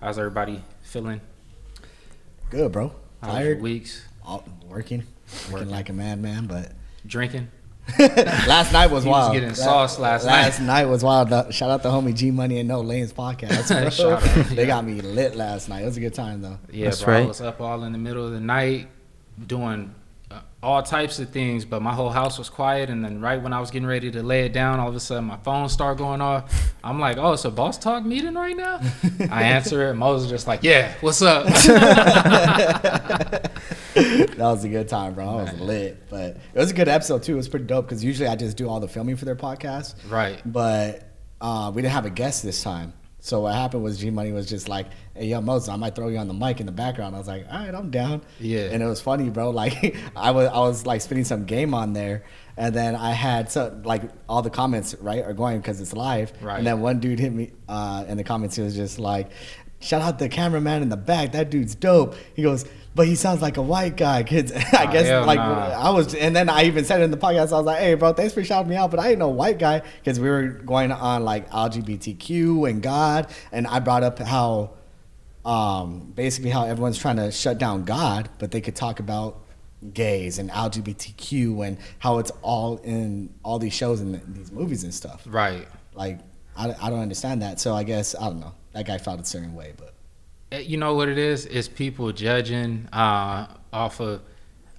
How's everybody feeling? Good, bro. How's your Tired. weeks? Working like a madman, but Drinking? last night was He wild. was getting sauce last night. Last night was wild. Shout out to homie G Money and No Lanes podcast. Bro. Shout out, They yeah. got me lit last night. It was a good time though. Yeah, That's bro. I right. was up all in the middle of the night doing all types of things, but my whole house was quiet. And then right when I was getting ready to lay it down, all of a sudden my phone started going off. I'm like, oh, it's a boss talk meeting right now? I answer it. Moses just like, yeah, what's up? That was a good time, bro. I was lit, but it was a good episode too. It was pretty dope because usually I just do all the filming for their podcast, Right. but we didn't have a guest this time. So what happened was G Money was just like, "Hey, yo, Moses, I might throw you on the mic in the background." I was like, "All right, I'm down." Yeah. And it was funny, bro. Like I was like spitting some game on there, and then I had like all the comments right are going because it's live. Right. And then one dude hit me in the comments. He was just like, "Shout out the cameraman in the back. That dude's dope." He goes, "But he sounds like a white guy." Kids, I guess hell like nah. I was, and then I even said it in the podcast. I was like, "Hey, bro, thanks for shouting me out, but I ain't no white guy," because we were going on like LGBTQ and God, and I brought up how, basically how everyone's trying to shut down God, but they could talk about gays and LGBTQ and how it's all in all these shows and these movies and stuff. Right. Like, I don't understand that. So I guess I don't know. That guy felt a certain way, but. You know what it is? It's people judging off of.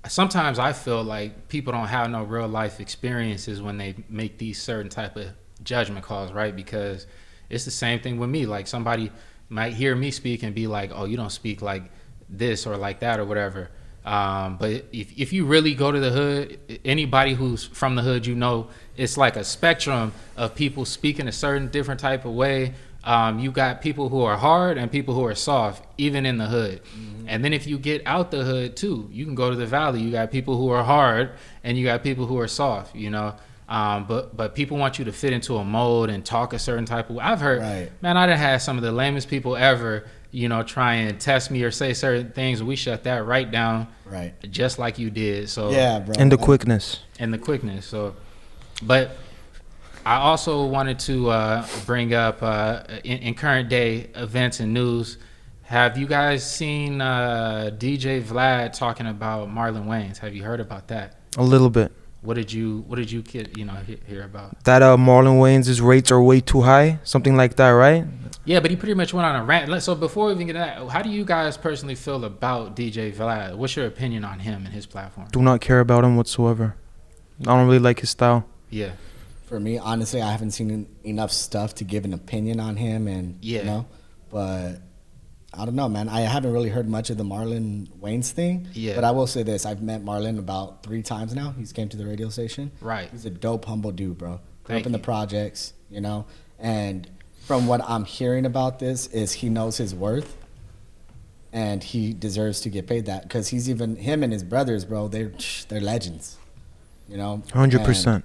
Sometimes I feel like people don't have no real life experiences when they make these certain type of judgment calls, right? Because it's the same thing with me. Like somebody might hear me speak and be like, "Oh, you don't speak like this or like that or whatever." But if you really go to the hood, anybody who's from the hood, you know, it's like a spectrum of people speaking a certain different type of way. You got people who are hard and people who are soft, even in the hood. Mm-hmm. And then if you get out the hood too, you can go to the valley. You got people who are hard and you got people who are soft, you know. But people want you to fit into a mold and talk a certain type of way. I've heard, Right. Man, I done had some of the lamest people ever, you know, try and test me or say certain things. We shut that right down, Right. just like you did. So Yeah, bro. And the quickness. and the quickness. So, but I also wanted to bring up in current day events and news. Have you guys seen DJ Vlad talking about Marlon Wayans? Have you heard about that? A little bit. What did you hear about? That Marlon Wayans' rates are way too high. Something like that, right? Yeah, but he pretty much went on a rant. So before we even get to that, how do you guys personally feel about DJ Vlad? What's your opinion on him and his platform? Do not care about him whatsoever. I don't really like his style. Yeah. For me, honestly, I haven't seen enough stuff to give an opinion on him, and Yeah. you know, but I don't know, man. I haven't really heard much of the Marlon Wayans thing. Yeah. But I will say this: I've met Marlon about 3 times now. He's came to the radio station. Right. He's a dope, humble dude, bro. Grew Thank up in the you. projects, you know. And from what I'm hearing about this, is he knows his worth, and he deserves to get paid that because he's even him and his brothers, bro. They're legends, you know. 100%.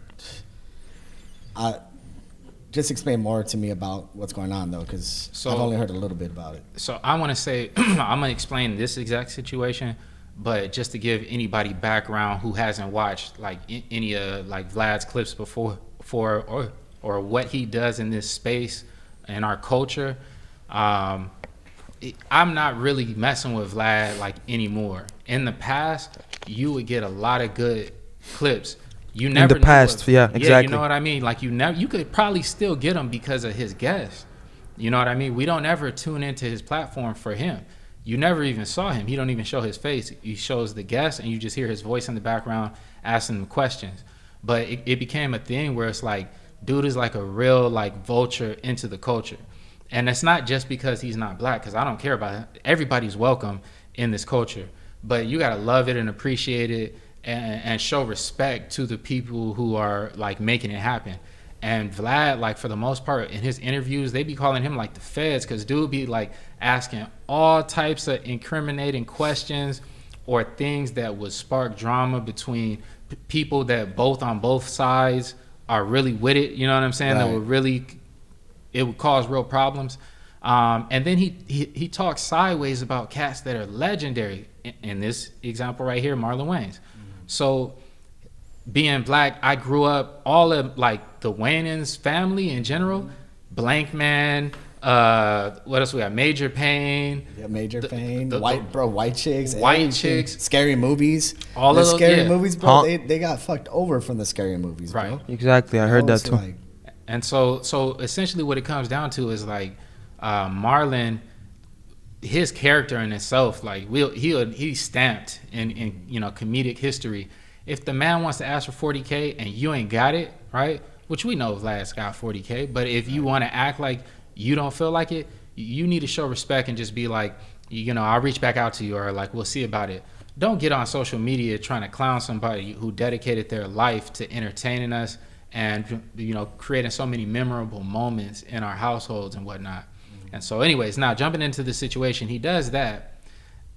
Just explain more to me about what's going on, though, because So- I've only heard a little bit about it. So I want to say, I'm going to explain this exact situation, but just to give anybody background who hasn't watched like any like Vlad's clips before or what he does in this space and our culture, I'm not really messing with Vlad like anymore. In the past, you would get a lot of good clips. You never the knew past, what- yeah, You exactly. know what I mean? Like you could probably still get him because of his guests. You know what I mean? We don't ever tune into his platform for him. You never even saw him. He don't even show his face. He shows the guests, and you just hear his voice in the background asking them questions. But it became a thing where it's like, dude is like a real like vulture into the culture. And it's not just because he's not black, because I don't care about it. Everybody's welcome in this culture. But you got to love it and appreciate it and show respect to the people who are like making it happen. And Vlad, like for the most part, in his interviews, they be calling him like the feds, because dude be like asking all types of incriminating questions or things that would spark drama between people that both on both sides are really with it. You know what I'm saying? Right. That would really, it would cause real problems. And then he talks sideways about cats that are legendary. In this example right here, Marlon Wayans. So being black, I grew up all of like the Wayans family in general, Blank Man, What else we got? Major Pain. Yeah, Major Pain. the- White chicks. White everything. chicks. Scary movies. All the of those, scary yeah. movies, bro. Huh? They got fucked over from the scary movies, bro. Right. Exactly, I heard that So, too. like, And so essentially what it comes down to is like Marlon, his character in itself, like he's stamped in comedic history. If the man wants to ask for 40K and you ain't got it, right? Which we know Vlad's got 40K, but if you want to act like you don't feel like it, you need to show respect and just be like, I'll reach back out to you, or like we'll see about it. Don't get on social media trying to clown somebody who dedicated their life to entertaining us and creating so many memorable moments in our households and whatnot. And so anyways, now jumping into the situation, he does that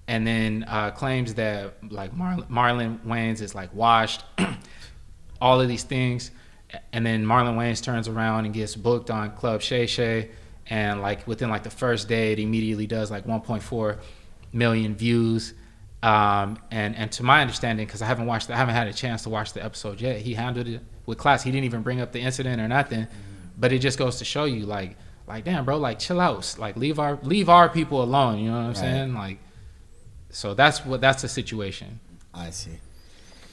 and then claims that like Marlon Wayans is like washed, all of these things. And then Marlon Wayans turns around and gets booked on Club Shay Shay, and like within like the first day it immediately does like 1.4 million views. And to my understanding, because I haven't had a chance to watch the episode yet, he handled it with class. He didn't even bring up the incident or nothing, but it just goes to show you like damn, bro, like chill out, like leave our people alone. You know what I'm saying? Like, so that's the situation. I see.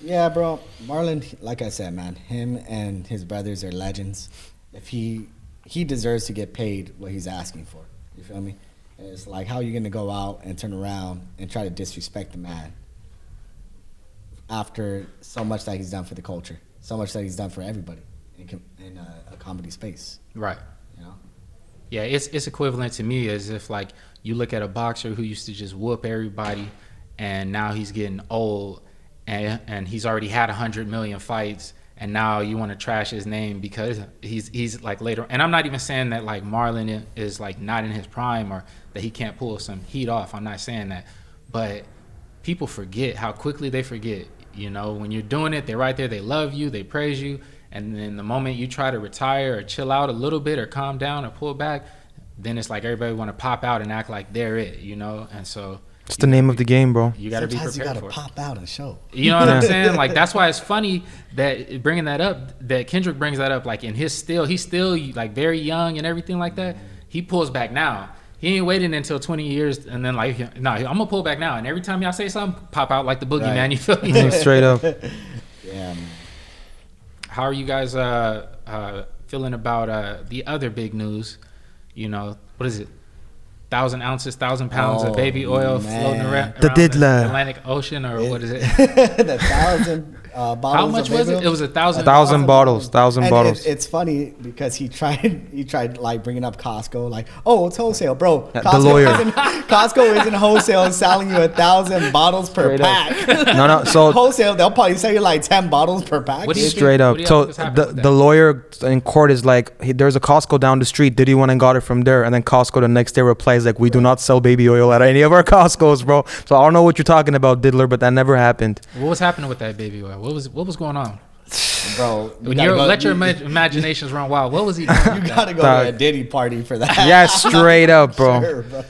Yeah, bro. Marlon, like I said, man, him and his brothers are legends. If he deserves to get paid what he's asking for. You feel me? And it's like, how are you gonna go out and turn around and try to disrespect the man after so much that he's done for the culture, so much that he's done for everybody in a comedy space, Right. you know? Yeah, it's equivalent to me as if like you look at a boxer who used to just whoop everybody, and now he's getting old, and he's already had 100 million fights, and now you want to trash his name because he's like later. And I'm not even saying that like Marlon is like not in his prime or that he can't pull some heat off. I'm not saying that, but people forget how quickly they forget. When you're doing it, they're right there. They love you. They praise you. And then the moment you try to retire or chill out a little bit or calm down or pull back, then it's like everybody want to pop out and act like they're it, And so It's the name of the game, bro. you got to be Sometimes prepared you for gotta it. pop out and show. You know what I'm saying? Like that's why it's funny that bringing that up, that Kendrick brings that up. Like in he's still like very young and everything like that. He pulls back now. He ain't waiting until 20 years and then like, I'm gonna pull back now. And every time y'all say something, pop out like the boogeyman. Right. You feel me? Straight up. Yeah, man. How are you guys feeling about the other big news? What is it? 1,000 ounces, 1,000 pounds of baby oil man. floating around The the diddler. Atlantic Ocean, or what is it? The 1,000 bottles. How much of was baby it? oil. It was 1,000. 1,000 bottles. 1,000 And bottles. It's funny because he tried like bringing up Costco, like, oh, it's wholesale, bro. The lawyer. Costco isn't wholesale, selling you 1,000 bottles per Straight up. pack. No. So Wholesale, they'll probably sell you like 10 bottles per pack. What do you think? straight up. What do you So think is happening with the that? lawyer in court is like, hey, there's a Costco down the street. Diddy went and got it from there, and then Costco the next day replies like, we do not sell baby oil at any of our Costco's, bro. So I don't know what you're talking about, diddler, but that never happened. What was happening with that baby oil? What was going on? Bro, Let your imaginations run wild. What was he doing? You gotta go Dog. to a Diddy party for that. Yeah, straight up, bro. Sure, bro.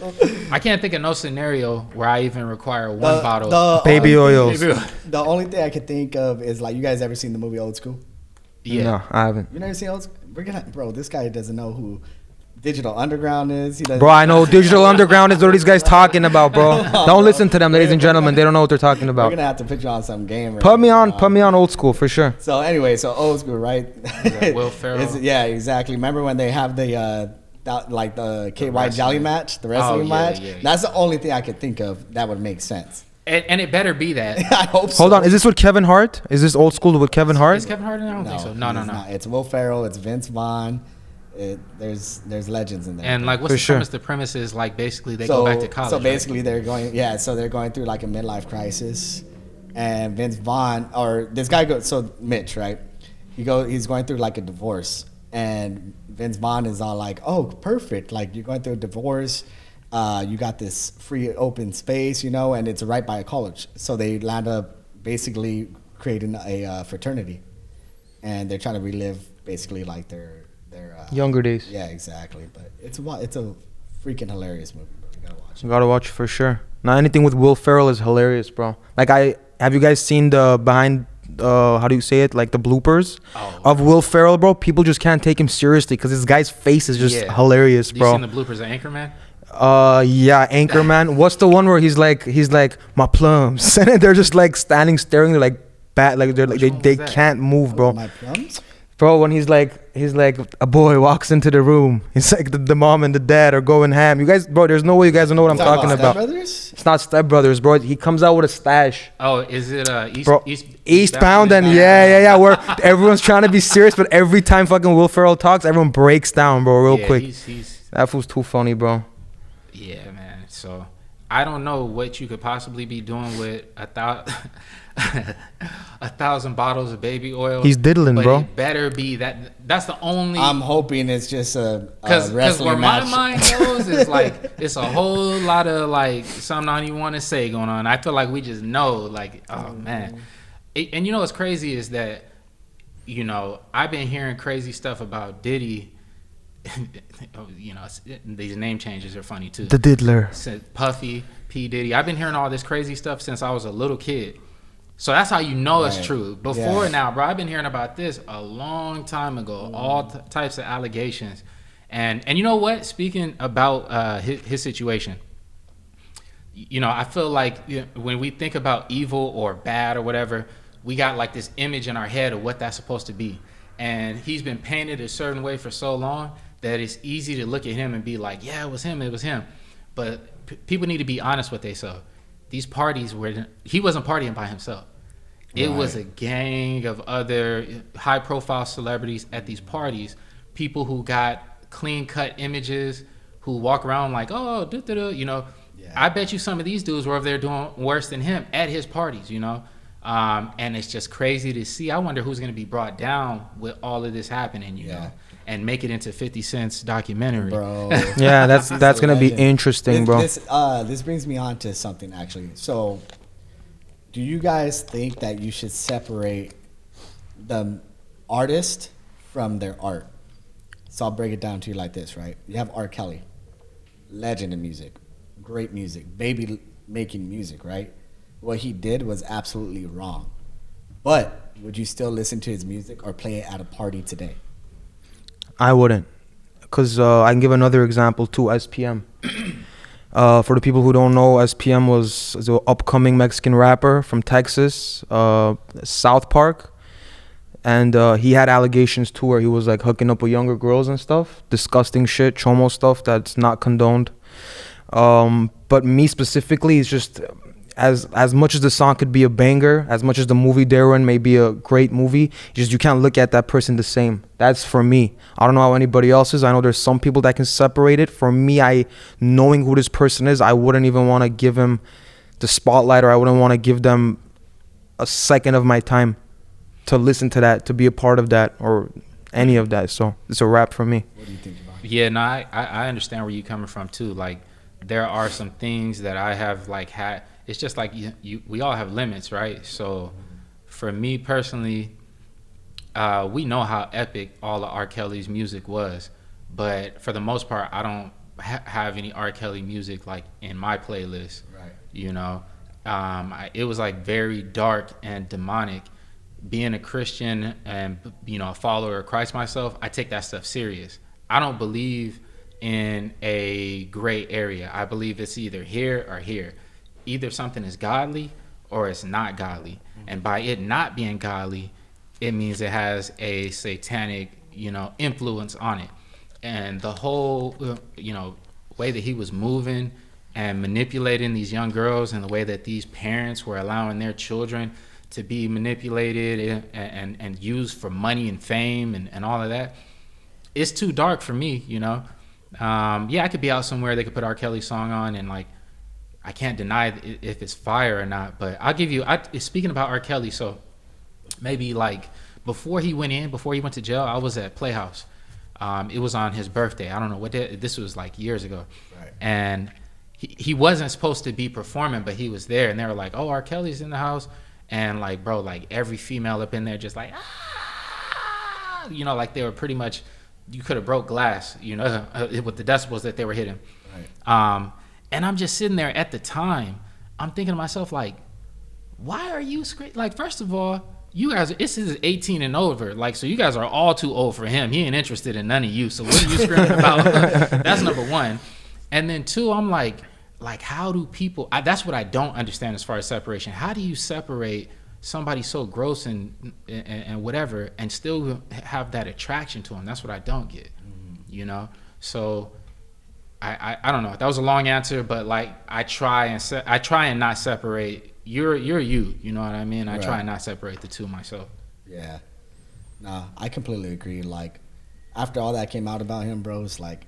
I can't think of no scenario where I even require one bottle. Baby oils. Baby oil. The only thing I could think of is like, you guys ever seen the movie Old School? Yeah. No, I haven't. You never seen Old School? Bro, this guy doesn't know who Digital Underground is. He doesn't. Bro, I know Digital Underground is what these guys talking about, bro. Don't listen to them, ladies and gentlemen. They don't know what they're talking We're about. gonna have to put you on some game. Put me on Old School for sure. So anyway, so Old School, right? Will Ferrell. Yeah, exactly. Remember when they have the like the KY Jolly match, the wrestling match? yeah. That's the only thing I could think of that would make sense. And it better be that. I hope so. Hold on, is this with Kevin Hart? Is this Old School with Kevin Hart? Is Kevin Hart in there? I don't think so. he's No. not. It's Will Ferrell. It's Vince Vaughn. There's legends in there. And like, what's For the sure. premise? The premise is like basically they go back to college. So right? basically, they're going through like a midlife crisis, and Vince Vaughn or this guy goes. So Mitch, right? He's going through like a divorce, and Vince Vaughn is all like, "Oh, perfect! Like you're going through a divorce, you got this free open space, and it's right by a college." So they land up basically creating a fraternity, and they're trying to relive basically like their Younger days. Yeah, exactly. But it's a freaking hilarious movie, bro. You gotta watch it. Gotta watch it for sure. Now anything with Will Ferrell is hilarious, bro. Like have you guys seen the behind how do you say it? Like the bloopers Oh. of Will Ferrell, bro. People just can't take him seriously because this guy's face is just Yeah. hilarious, You bro. seen the bloopers of Anchorman? Yeah, Anchorman. What's the one where he's like my plums, and they're just like standing staring, they're like bat, like they're like Which one they was that? can't move, bro. My plums? Bro, when he's like a boy walks into the room, it's like the mom and the dad are going ham. You guys, bro, there's no way you guys don't know what I'm talking Step about. Brothers? It's not Step Brothers, bro. He comes out with a stash. Oh, is it Bro, Eastbound and yeah, where everyone's trying to be serious, but every time fucking Will Ferrell talks, everyone breaks down, bro, real quick. That fool's too funny, bro. Yeah, man. So I don't know what you could possibly be doing with 1,000 bottles of baby oil. He's diddling, but bro. It better be that. That's the only. I'm hoping it's just a Because wrestling where match. my mind goes is like it's a whole lot of like something I don't even want to say going on. I feel like we just know, like, oh man. And you know what's crazy is that, you know, I've been hearing crazy stuff about Diddy. You know, these name changes are funny too. The diddler. Puffy, P Diddy. I've been hearing all this crazy stuff since I was a little kid. So that's how you know it's Right. true. Before Yeah. now, bro, I've been hearing about this a long time ago. All types of allegations, and you know what? Speaking about his situation, you know, I feel like when we think about evil or bad or whatever, we got like this image in our head of what that's supposed to be, and he's been painted a certain way for so long that it's easy to look at him and be like, yeah, it was him. But people need to be honest with themselves. These parties he wasn't partying by himself. It was a gang of other high profile celebrities at these parties, people who got clean cut images, who walk around like, oh, you know. Yeah. I bet you some of these dudes were over there doing worse than him at his parties, you know. And it's just crazy to see. I wonder who's going to be brought down with all of this happening, you know, and make it into 50 Cent's documentary. Bro. Yeah, that's going to be interesting, bro. This brings me on to something, actually. So, do you guys think that you should separate the artist from their art? So I'll break it down to you like this, right? You have R.Kelly, legend in music, great music, baby making music, right? What he did was absolutely wrong. But would you still listen to his music or play it at a party today? I wouldn't, because I can give another example too. SPM. For the people who don't know, SPM was an upcoming Mexican rapper from Texas, South Park, and he had allegations too where he was like hooking up with younger girls and stuff, disgusting shit, chomo stuff that's not condoned. But me specifically, it's just as much as the song could be a banger, as much as the movie Darren may be a great movie, just you can't look at that person the same. That's for me. I don't know how anybody else is. I know there's some people that can separate it. For me, knowing who this person is, I wouldn't even want to give him the spotlight, or I wouldn't want to give them a second of my time to listen to that, to be a part of that, or any of that. So it's a wrap for me. What do you think about it? Yeah, no, I understand where you're coming from too. Like, there are some things that I have like had. It's just like we all have limits, right? So for me personally, we know how epic all of R. Kelly's music was, but for the most part, I don't have any R. Kelly music like in my playlist. Right. You know, it was like very dark and demonic. Being a Christian and, you know, a follower of Christ myself, I take that stuff serious. I don't believe in a gray area. I believe it's either here or here. Either something is godly or it's not godly. And by it not being godly, it means it has a satanic, you know, influence on it. And the whole, you know, way that he was moving and manipulating these young girls, and the way that these parents were allowing their children to be manipulated and used for money and fame and all of that, it's too dark for me, you know. Yeah, I could be out somewhere, they could put R. Kelly's song on, and like, I can't deny if it's fire or not. But I'll give you, speaking about R. Kelly, so maybe like before he went to jail, I was at Playhouse. It was on his birthday. I don't know what day, this was like years ago. Right. And he wasn't supposed to be performing, but he was there, and they were like, oh, R. Kelly's in the house. And like, bro, like every female up in there just like, ah! You know, like they were pretty much, you could have broke glass, you know, with the decibels that they were hitting. Right. And I'm just sitting there at the time, I'm thinking to myself, like, why are you screaming? Like, first of all, you guys, this is 18 and over. Like, so you guys are all too old for him. He ain't interested in none of you. So what are you screaming about? That's number one. And then two, I'm like how do people, that's what I don't understand as far as separation. How do you separate somebody so gross and whatever and still have that attraction to him? That's what I don't get, you know? So I don't know. That was a long answer, but like I try and not separate. You're you know what I mean? I try and not separate the two myself. Yeah. Nah, I completely agree. Like, after all that came out about him, bro, it's like,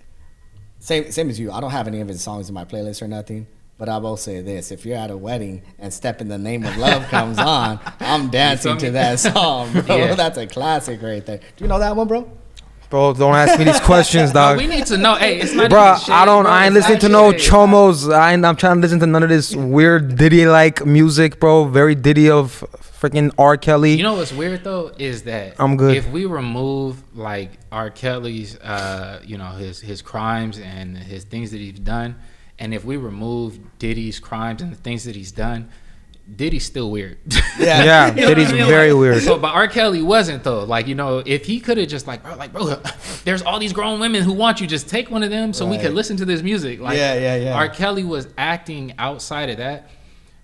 same as you. I don't have any of his songs in my playlist or nothing, but I will say this. If you're at a wedding and Step in the Name of Love comes on, I'm dancing to that song, bro. Yeah. That's a classic right there. Do you know that one, bro? Bro, don't ask me these questions, dog. No, we need to know. Hey, it's not bro, shade, I ain't listening to no chomos. I'm trying to listen to none of this weird Diddy-like music, bro. Very Diddy of freaking R. Kelly. You know what's weird, though, is that I'm good. If we remove, like, R. Kelly's, you know, his crimes and his things that he's done, and if we remove Diddy's crimes and the things that he's done, Diddy's still weird. Yeah, you know Diddy's very weird. So, but R. Kelly wasn't, though. Like, you know, if he could have just bro, there's all these grown women who want you. Just take one of them so we could listen to this music. Like, yeah. R. Kelly was acting outside of that,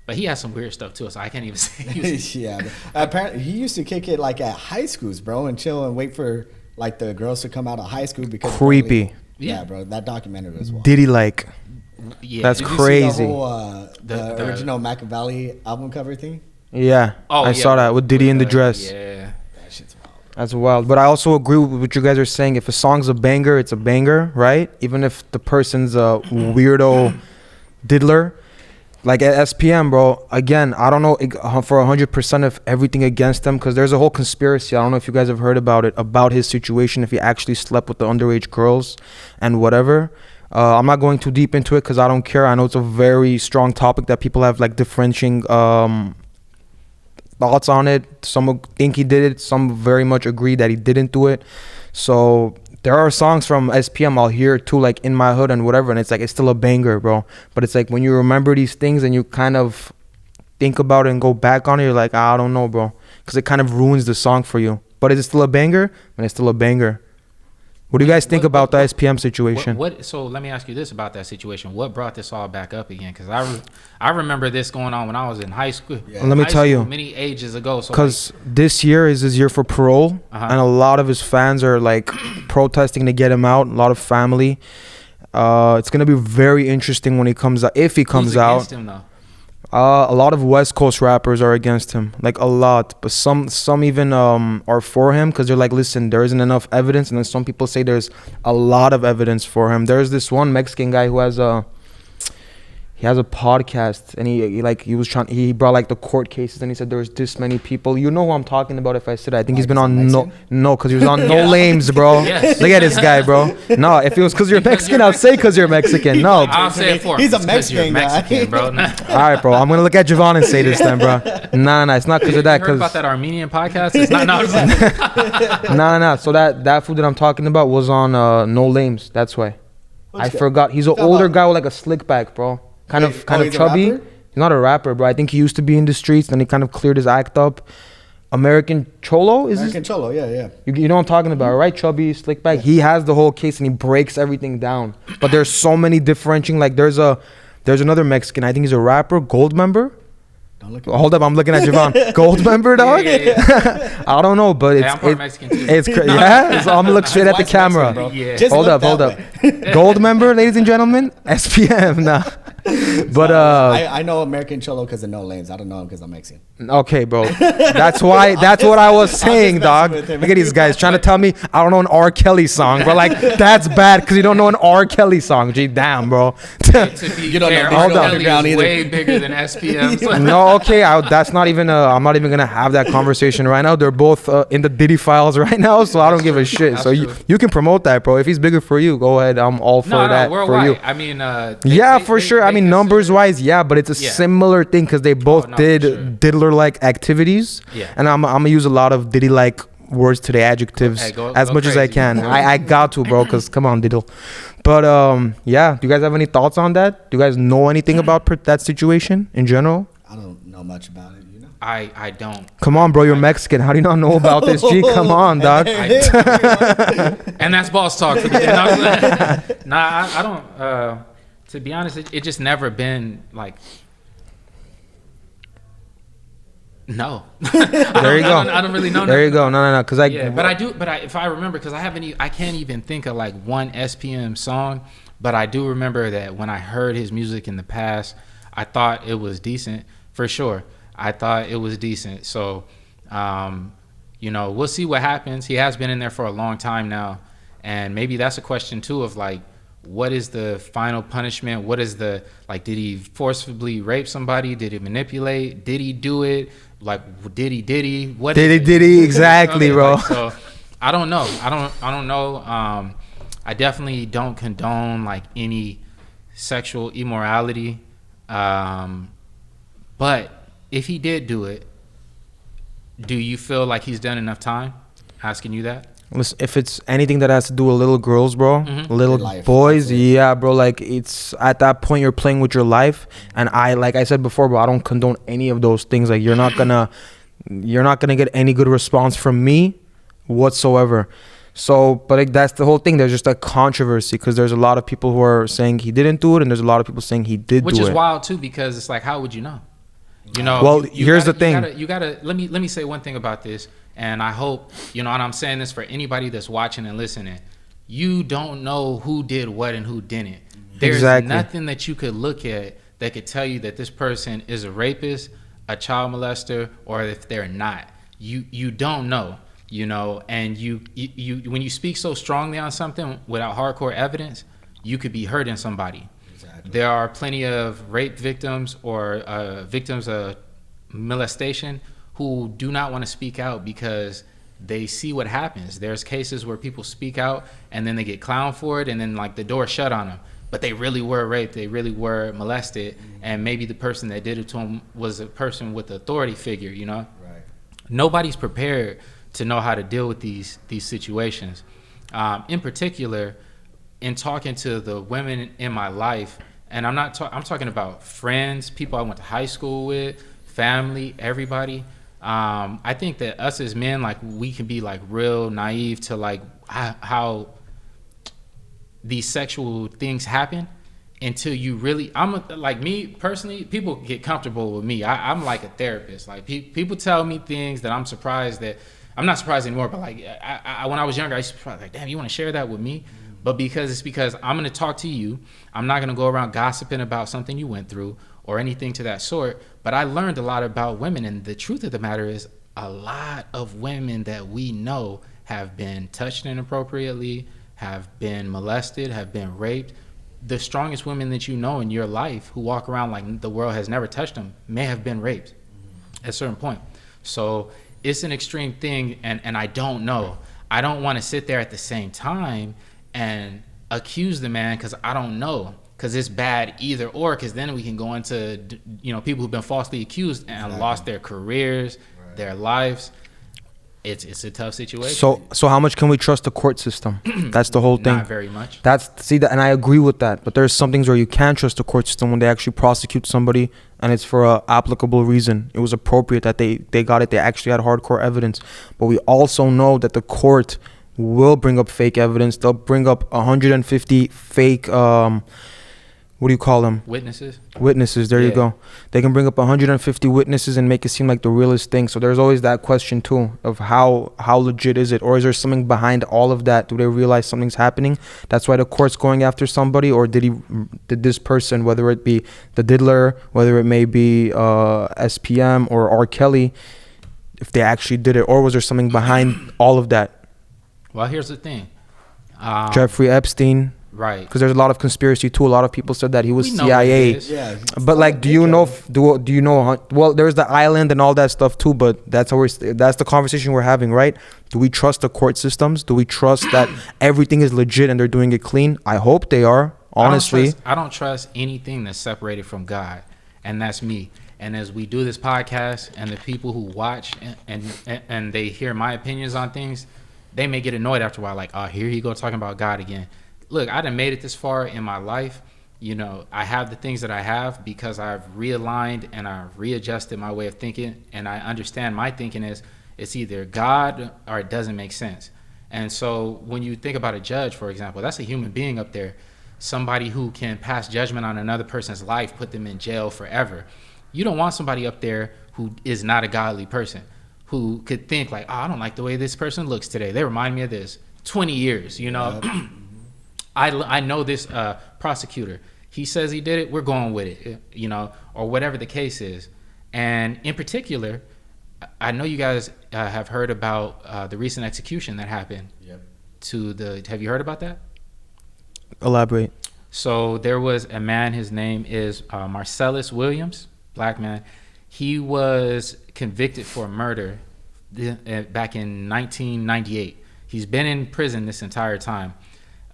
but he has some weird stuff too. So I can't even say. Yeah, apparently he used to kick it like at high schools, bro, and chill and wait for like the girls to come out of high school because creepy. Yeah, bro, that documentary was wild. Diddy-like. Yeah, that's Did crazy. You see the whole, the original Machiavelli album cover thing? Yeah, I saw that with Diddy in the dress. Yeah, that shit's wild. That's wild. But I also agree with what you guys are saying. If a song's a banger, it's a banger, right? Even if the person's a weirdo diddler. Like at SPM, bro, again, I don't know for 100% of everything against him because there's a whole conspiracy. I don't know if you guys have heard about it, about his situation, if he actually slept with the underage girls and whatever. I'm not going too deep into it because I don't care. I know it's a very strong topic that people have like differentiating thoughts on it. Some think he did it. Some very much agree that he didn't do it. So there are songs from SPM I'll hear too, like In My Hood and whatever, and it's like it's still a banger, bro. But it's like when you remember these things and you kind of think about it and go back on it, you're like, I don't know, bro, because it kind of ruins the song for you. But is it still a banger? And it's still a banger. What do you guys think about the SPM situation? So let me ask you this about that situation. What brought this all back up again? Because I remember this going on when I was in high school. Yeah. Let me tell you. Many ages ago. Because this year is his year for parole. And a lot of his fans are like protesting to get him out. A lot of family. It's going to be very interesting when he comes out. If he comes out. Who's against him, though? A lot of West Coast rappers are against him, like a lot, but some even are for him because they're like, listen, there isn't enough evidence, and then some people say there's a lot of evidence for him. There's this one Mexican guy who has a podcast, and he brought like the court cases, and he said there was this many people. You know who I'm talking about if I said it. I think he's been on no, because he was on No Lames, bro. Yes. Look at this guy, bro. No, if it was because you're Mexican, I'll say because you're Mexican. No, I'll say it for him. He's a Mexican guy, bro. All right, bro. I'm gonna look at Jevon and say this then, bro. No, it's not because of that. You heard about that Armenian podcast? It's not. No. So that fool that I'm talking about was on No Lames. That's why. I forgot. He's an older guy with like a slick back, bro. Kind of chubby. He's not a rapper, bro. I think he used to be in the streets, then he kind of cleared his act up. American Cholo is American Cholo, yeah. You know what I'm talking about, right? Chubby, slick back. Yeah. He has the whole case and he breaks everything down. But there's so many differentiating. Like there's another Mexican. I think he's a rapper, Gold Member. Hold up, I'm looking at Jevon. Gold Member, dog? Yeah. I don't know, but I'm part Mexican too. I'm gonna look straight at the camera. Mexican, Hold up. Gold Member, ladies and gentlemen. SPM, nah. But I know American Cholo because of No Lames. I don't know him because I'm Mexican. Okay, bro. That's why. That's what I was saying, dog. Look at these guys trying to tell me I don't know an R. Kelly song, bro. Like that's bad because you don't know an R. Kelly song. Gee, damn, bro. You don't know R. Kelly is way bigger than SPM. No, okay. That's not even. I'm not even gonna have that conversation right now. They're both in the Diddy files right now, so I don't give a shit. So you can promote that, bro. If he's bigger for you, go ahead. I'm all for that for you. I mean, for sure. I mean, numbers wise, yeah, but it's a similar thing because they both did diddler-like activities. Yeah. And I'm gonna use a lot of Diddy-like words today, adjectives, as much as I can. I got to, bro, because come on, diddle. But yeah, do you guys have any thoughts on that? Do you guys know anything about that situation in general? I don't know much about it, you know. I don't. Come on, bro, you're Mexican. How do you not know about this? G, come on, dog. And that's boss talk for the day. I don't. To be honest, it just never been like. No. There you go. I don't really know. There you go. No. Because but I do. But if I remember, because I can't even think of like one SPM song. But I do remember that when I heard his music in the past, I thought it was decent for sure. I thought it was decent. So, we'll see what happens. He has been in there for a long time now, and maybe that's a question too of like, what is the final punishment? What is the, like, did he forcibly rape somebody? Did he manipulate? Did he do it? Like, Diddy? What Diddy, exactly, bro. Like, so I don't know. I don't know. I definitely don't condone like any sexual immorality. But if he did do it, do you feel like he's done enough time? Asking you that. Listen, if it's anything that has to do with little girls, bro, little life, boys, yeah, bro, like it's at that point you're playing with your life. And like I said before, bro, I don't condone any of those things. Like you're not gonna get any good response from me whatsoever. So, but like, that's the whole thing. There's just a controversy because there's a lot of people who are saying he didn't do it, and there's a lot of people saying he did do it. Which is wild too, because it's like, how would you know? Well, here's the thing. You gotta let me say one thing about this, and I hope and I'm saying this for anybody that's watching and listening. You don't know who did what and who didn't. There's nothing that you could look at that could tell you that this person is a rapist, a child molester, or if they're not. You don't know. And you when you speak so strongly on something without hardcore evidence, you could be hurting somebody. Exactly. There are plenty of rape victims or victims of molestation who do not want to speak out because they see what happens. There's cases where people speak out and then they get clowned for it, and then like the door shut on them. But they really were raped. They really were molested, and maybe the person that did it to them was a person with authority figure. Right. Nobody's prepared to know how to deal with these situations. In particular, in talking to the women in my life, and I'm talking about friends, people I went to high school with, family, everybody. I think that us as men, like, we can be like real naive to like how these sexual things happen until you really, like me personally, people get comfortable with me. I'm like a therapist. Like people tell me things that I'm surprised that, I'm not surprised anymore, but like when I was younger, I used to be like, damn, you want to share that with me? But because I'm going to talk to you. I'm not going to go around gossiping about something you went through or anything to that sort. But I learned a lot about women. And the truth of the matter is a lot of women that we know have been touched inappropriately, have been molested, have been raped. The strongest women that you know in your life who walk around like the world has never touched them may have been raped at a certain point. So it's an extreme thing, and I don't know. I don't want to sit there at the same time and accuse the man because I don't know, because it's bad either or, because then we can go into people who've been falsely accused and lost their careers, their lives. It's a tough situation. So how much can we trust the court system? That's the whole thing. Not very much. And I agree with that. But there's some things where you can trust the court system when they actually prosecute somebody and it's for a applicable reason. It was appropriate that they got it. They actually had hardcore evidence. But we also know that the court will bring up fake evidence. They'll bring up 150 fake what do you call them? Witnesses, there you go. They can bring up 150 witnesses and make it seem like the realest thing. So there's always that question too of how legit is it? Or is there something behind all of that? Do they realize something's happening? That's why the court's going after somebody? Or did this person, whether it be the diddler, whether it may be SPM or R.Kelly, if they actually did it? Or was there something behind all of that? Well, here's the thing. Jeffrey Epstein. Right. Because there's a lot of conspiracy too. A lot of people said that he was CIA. Yeah. But like, do you know? Well, there's the island and all that stuff too. But that's the conversation we're having, right? Do we trust the court systems? Do we trust that everything is legit and they're doing it clean? I hope they are. Honestly, I don't trust anything that's separated from God, and that's me. And as we do this podcast, and the people who watch and they hear my opinions on things, they may get annoyed after a while. Like, oh, here he go talking about God again. Look, I done made it this far in my life, you know, I have the things that I have because I've realigned and I've readjusted my way of thinking, and I understand my thinking is it's either God or it doesn't make sense. And so when you think about a judge, for example, that's a human being up there, somebody who can pass judgment on another person's life, put them in jail forever. You don't want somebody up there who is not a godly person, who could think like, oh, I don't like the way this person looks today. They remind me of this. 20 years, you know. Yep. I know this prosecutor. He says he did it, we're going with it, you know, or whatever the case is. And in particular, I know you guys have heard about the recent execution that happened. Yep. Have you heard about that? Elaborate. So there was a man, his name is Marcellus Williams, black man. He was convicted for murder back in 1998. He's been in prison this entire time.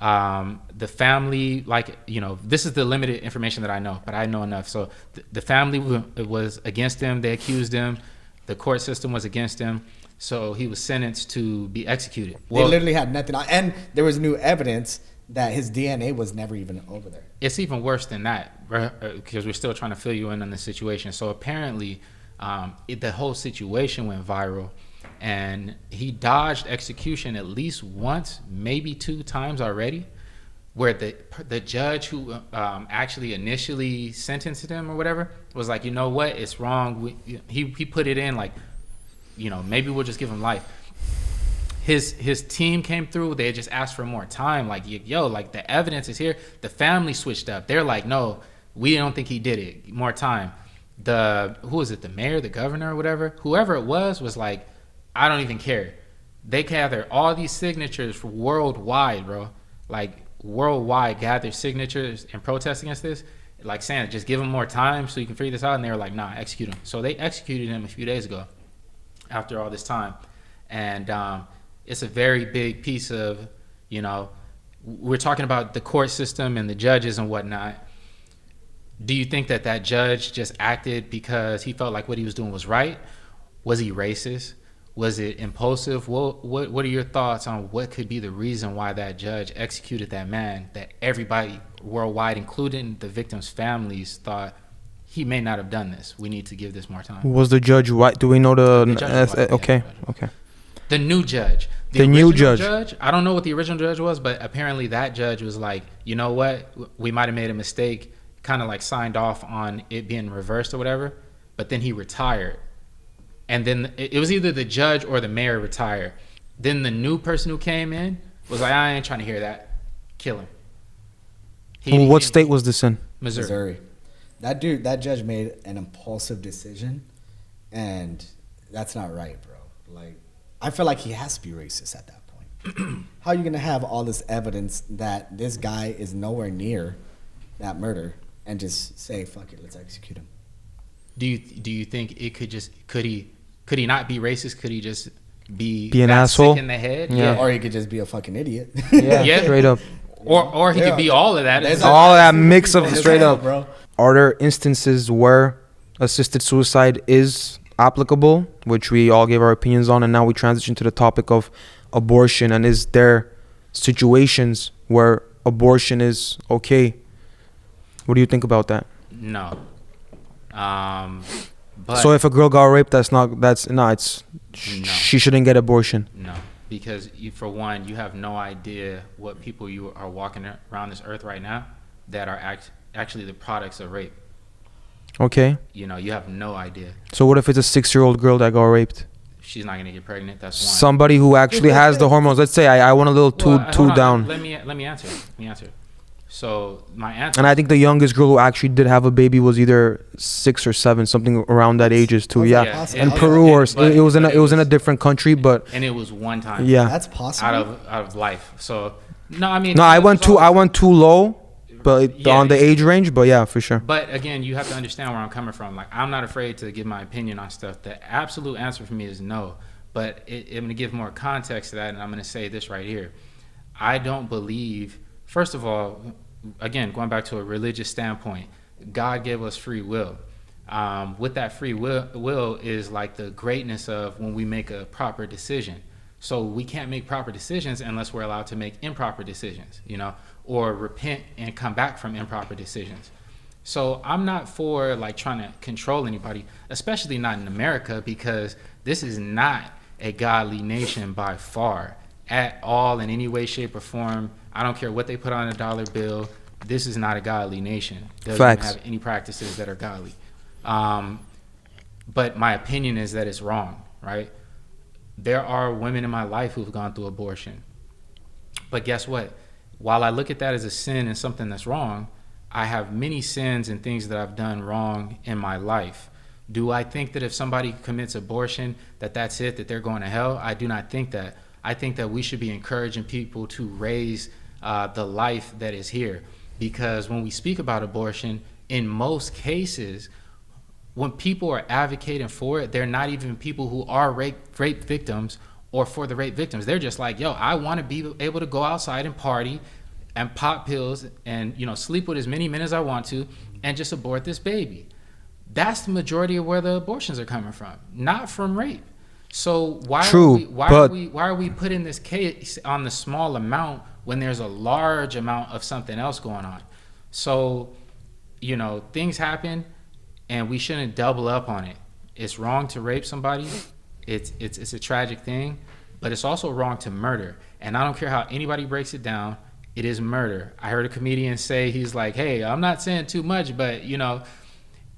The family, like, you know, this is the limited information that I know, but I know enough. So the family was against him. They accused him. The court system was against him. So he was sentenced to be executed. They literally had nothing on. And there was new evidence that his DNA was never even over there. It's even worse than that, because we're still trying to fill you in on the situation. So apparently the whole situation went viral. And he dodged execution at least once, maybe 2 times already, where the judge who actually initially sentenced him or whatever was like, you know what, it's wrong. He put it in like, you know, maybe we'll just give him life. His team came through. They just asked for more time. Like, yo, like the evidence is here. The family switched up. They're like, no, we don't think he did it. More time. Who was it? The mayor, the governor, or whatever. Whoever it was like, I don't even care. They gathered all these signatures worldwide, bro. Like worldwide, gathered signatures and protest against this. Like saying, just give him more time so you can figure this out. And they were like, nah, execute him. So they executed him a few days ago after all this time. And it's a very big piece of, you know, we're talking about the court system and the judges and whatnot. Do you think that judge just acted because he felt like what he was doing was right? Was he racist? Was it impulsive? What are your thoughts on what could be the reason why that judge executed that man that everybody worldwide, including the victims' families, thought he may not have done this? We need to give this more time. Was the judge white? Do we know the judge white, okay. The new judge. The new judge. I don't know what the original judge was, but apparently that judge was like, you know what? We might have made a mistake, kind of like signed off on it being reversed or whatever, but then he retired. And then it was either the judge or the mayor retired. Then the new person who came in was like, I ain't trying to hear that. Kill him. What state was this in? Missouri. That judge made an impulsive decision, and that's not right, bro. Like, I feel like he has to be racist at that point. How are you gonna have all this evidence that this guy is nowhere near that murder and just say, fuck it, let's execute him? Do you think it could he not be racist? Could he just be an asshole sick in the head? Yeah. Or he could just be a fucking idiot. Yeah. Straight up. Or he could be all of that. All that mix of straight up, bro. Are there instances where assisted suicide is applicable, which we all gave our opinions on, and now we transition to the topic of abortion? And is there situations where abortion is okay? What do you think about that? No. But so if a girl got raped, she shouldn't get abortion. No, because for one, you have no idea what people you are walking around this earth right now that are actually the products of rape. Okay. You know, you have no idea. So what if it's a 6-year-old girl that got raped? She's not gonna get pregnant. That's one. Somebody who actually has the hormones. Let's say I want a little too down. Let me answer. So my answer. And I think the youngest girl who actually did have a baby was either 6 or 7, something around that ages too. Yeah. In Peru, or it was in a different country, but. And it was one time. Yeah. That's possible. Out of life. So no, I mean. No, I went too low, but on the age range. But yeah, for sure. But again, you have to understand where I'm coming from. Like, I'm not afraid to give my opinion on stuff. The absolute answer for me is no. But I'm going to give more context to that, and I'm going to say this right here. I don't believe. First of all, again, going back to a religious standpoint, God gave us free will. With that free will is like the greatness of when we make a proper decision. So we can't make proper decisions unless we're allowed to make improper decisions, you know, or repent and come back from improper decisions. So I'm not for like trying to control anybody, especially not in America, because this is not a godly nation by far at all in any way, shape, or form. I don't care what they put on a dollar bill. This is not a godly nation. Doesn't Facts. have any practices that are godly. But my opinion is that it's wrong, right? There are women in my life who've gone through abortion. But guess what? While I look at that as a sin and something that's wrong, I have many sins and things that I've done wrong in my life. Do I think that if somebody commits abortion, that that's it, that they're going to hell? I do not think that. I think that we should be encouraging people to raise the life that is here. Because when we speak about abortion, in most cases, when people are advocating for it, they're not even people who are rape victims or for the rape victims. They're just like, yo, I want to be able to go outside and party and pop pills and, you know, sleep with as many men as I want to and just abort this baby. That's the majority of where the abortions are coming from, not from rape. So why are we putting this case on the small amount when there's a large amount of something else going on? So, you know, things happen and we shouldn't double up on it. It's wrong to rape somebody. It's a tragic thing, but it's also wrong to murder. And I don't care how anybody breaks it down, it is murder. I heard a comedian say, he's like, hey, I'm not saying too much, but, you know,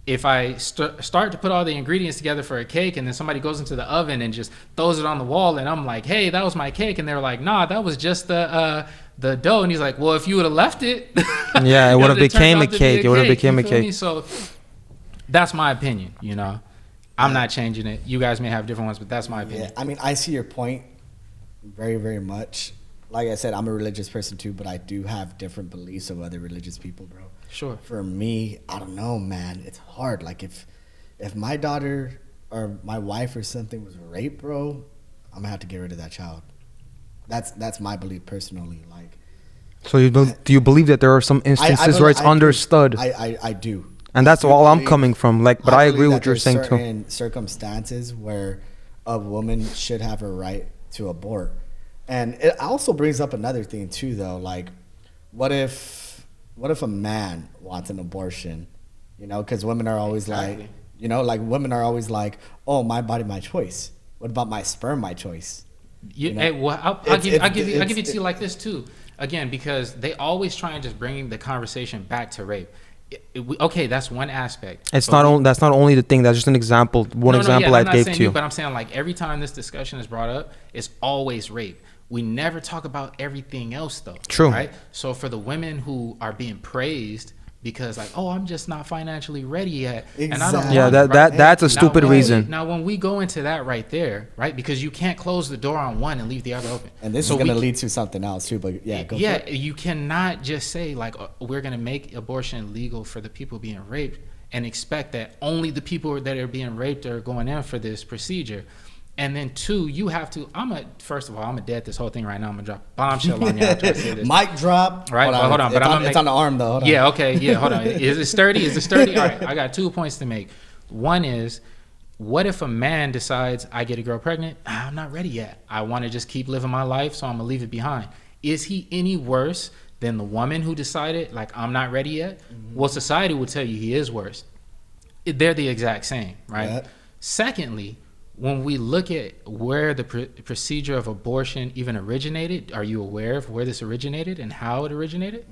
if I start to put all the ingredients together for a cake and then somebody goes into the oven and just throws it on the wall and I'm like, hey, that was my cake. And they're like, nah, that was just the dough. And he's like, well, if you would have left it. Yeah, it would have became a cake. It would have became a cake. So that's my opinion, you know. I'm not changing it. You guys may have different ones, but that's my opinion. Yeah, I mean, I see your point very, very much. Like I said, I'm a religious person too, but I do have different beliefs of other religious people, bro. Sure. For me, I don't know, man. It's hard. Like if my daughter or my wife or something was raped, bro, I'm gonna have to get rid of that child. That's my belief personally. Like, so do you believe that there are some instances where it's understood? I do. And that's all I'm coming from. Like, but I agree with what you're saying too. In circumstances where a woman should have a right to abort, and it also brings up another thing too, though. Like, what if a man wants an abortion? You know, because women are always like, you know, like women are always like, oh, my body, my choice. What about my sperm, my choice? You know? Hey, well, I'll give it to you like this too. Again, because they always try and just bring the conversation back to rape. Okay, that's one aspect. That's not only the thing. That's just an example. Example I gave to you. But I'm saying, like, every time this discussion is brought up, it's always rape. We never talk about everything else, though. True. Right? So for the women who are being praised because, like, oh, I'm just not financially ready yet, exactly. and I don't. Yeah, that's a stupid reason. Now, when we go into that right there, right, because you can't close the door on one and leave the other open. And this is going to lead to something else too. But yeah, go for it. You cannot just say like we're going to make abortion legal for the people being raped and expect that only the people that are being raped are going in for this procedure. And then two, you have to. First of all, I'm gonna dead this whole thing right now. I'm gonna drop a bombshell on you after I say this. Mic drop. Right, hold on. But it's on the arm though. Yeah, okay, yeah. Hold on. Is it sturdy? All right, I got 2 points to make. One is, what if a man decides I get a girl pregnant? I'm not ready yet. I want to just keep living my life, so I'm gonna leave it behind. Is he any worse than the woman who decided like I'm not ready yet? Mm-hmm. Well, society will tell you he is worse. They're the exact same, right? Yeah. Secondly, when we look at where the procedure of abortion even originated, are you aware of where this originated and how it originated?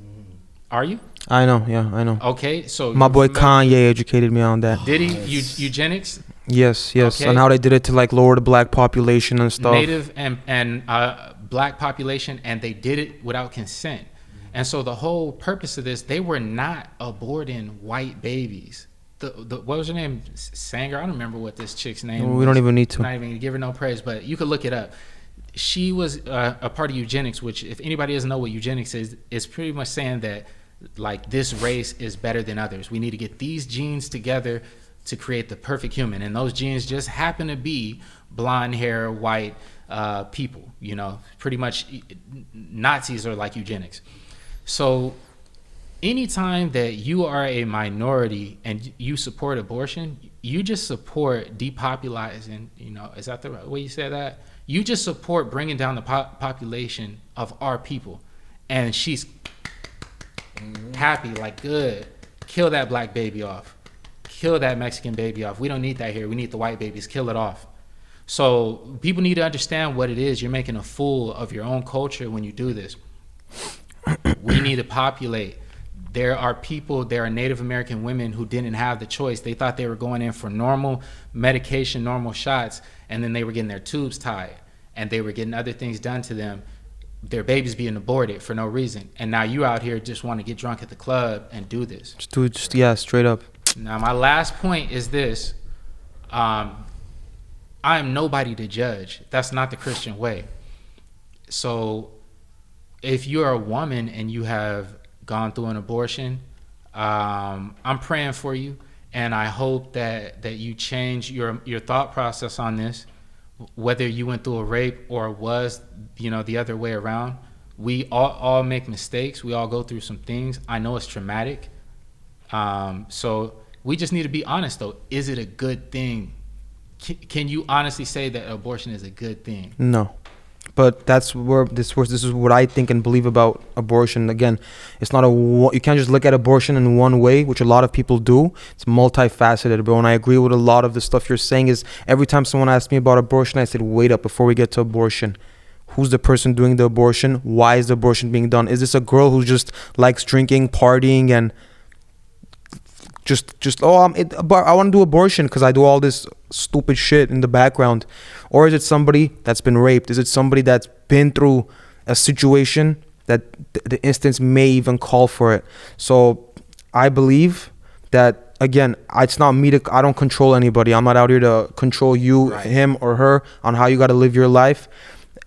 Are you? I know, yeah, I know. Okay, so my boy Kanye educated me on that. Did he? Eugenics? Yes, okay. And how they did it to like lower the black population and stuff. Native and black population, and they did it without consent. And so the whole purpose of this, they were not aborting white babies. What was her name? Sanger? I don't remember what this chick's name was. We don't even need to. Not even going to give her no praise, but you could look it up. She was a part of eugenics, which if anybody doesn't know what eugenics is pretty much saying that like this race is better than others. We need to get these genes together to create the perfect human. And those genes just happen to be blonde hair, white people, you know, pretty much Nazis are like eugenics. So anytime that you are a minority and you support abortion, you just support depopulizing, you know, is that the right way you say that? You just support bringing down the population of our people. And she's happy, like, good. Kill that black baby off. Kill that Mexican baby off. We don't need that here. We need the white babies. Kill it off. So people need to understand what it is. You're making a fool of your own culture when you do this. We need to populate. There are Native American women who didn't have the choice. They thought they were going in for normal medication, normal shots, and then they were getting their tubes tied, and they were getting other things done to them. Their babies being aborted for no reason. And now you out here just want to get drunk at the club and do this. Yeah, straight up. Now, my last point is this. I am nobody to judge. That's not the Christian way. So if you're a woman and you have gone through an abortion, I'm praying for you, and I hope that you change your thought process on this, whether you went through a rape or was, the other way around. We all make mistakes. We all go through some things. I know it's traumatic. So we just need to be honest, though. Is it a good thing? Can you honestly say that abortion is a good thing? No. But that's where this is what I think and believe about abortion. Again, it's not you can't just look at abortion in one way, which a lot of people do. It's multifaceted, bro. And I agree with a lot of the stuff you're saying. Is every time someone asks me about abortion, I said, wait up, before we get to abortion, who's the person doing the abortion? Why is the abortion being done? Is this a girl who just likes drinking, partying, and but I want to do abortion because I do all this stupid shit in the background? Or is it somebody that's been raped? Is it somebody that's been through a situation that the instance may even call for it? So I believe that, again, it's not me I don't control anybody. I'm not out here to control you, right, him or her on how you got to live your life.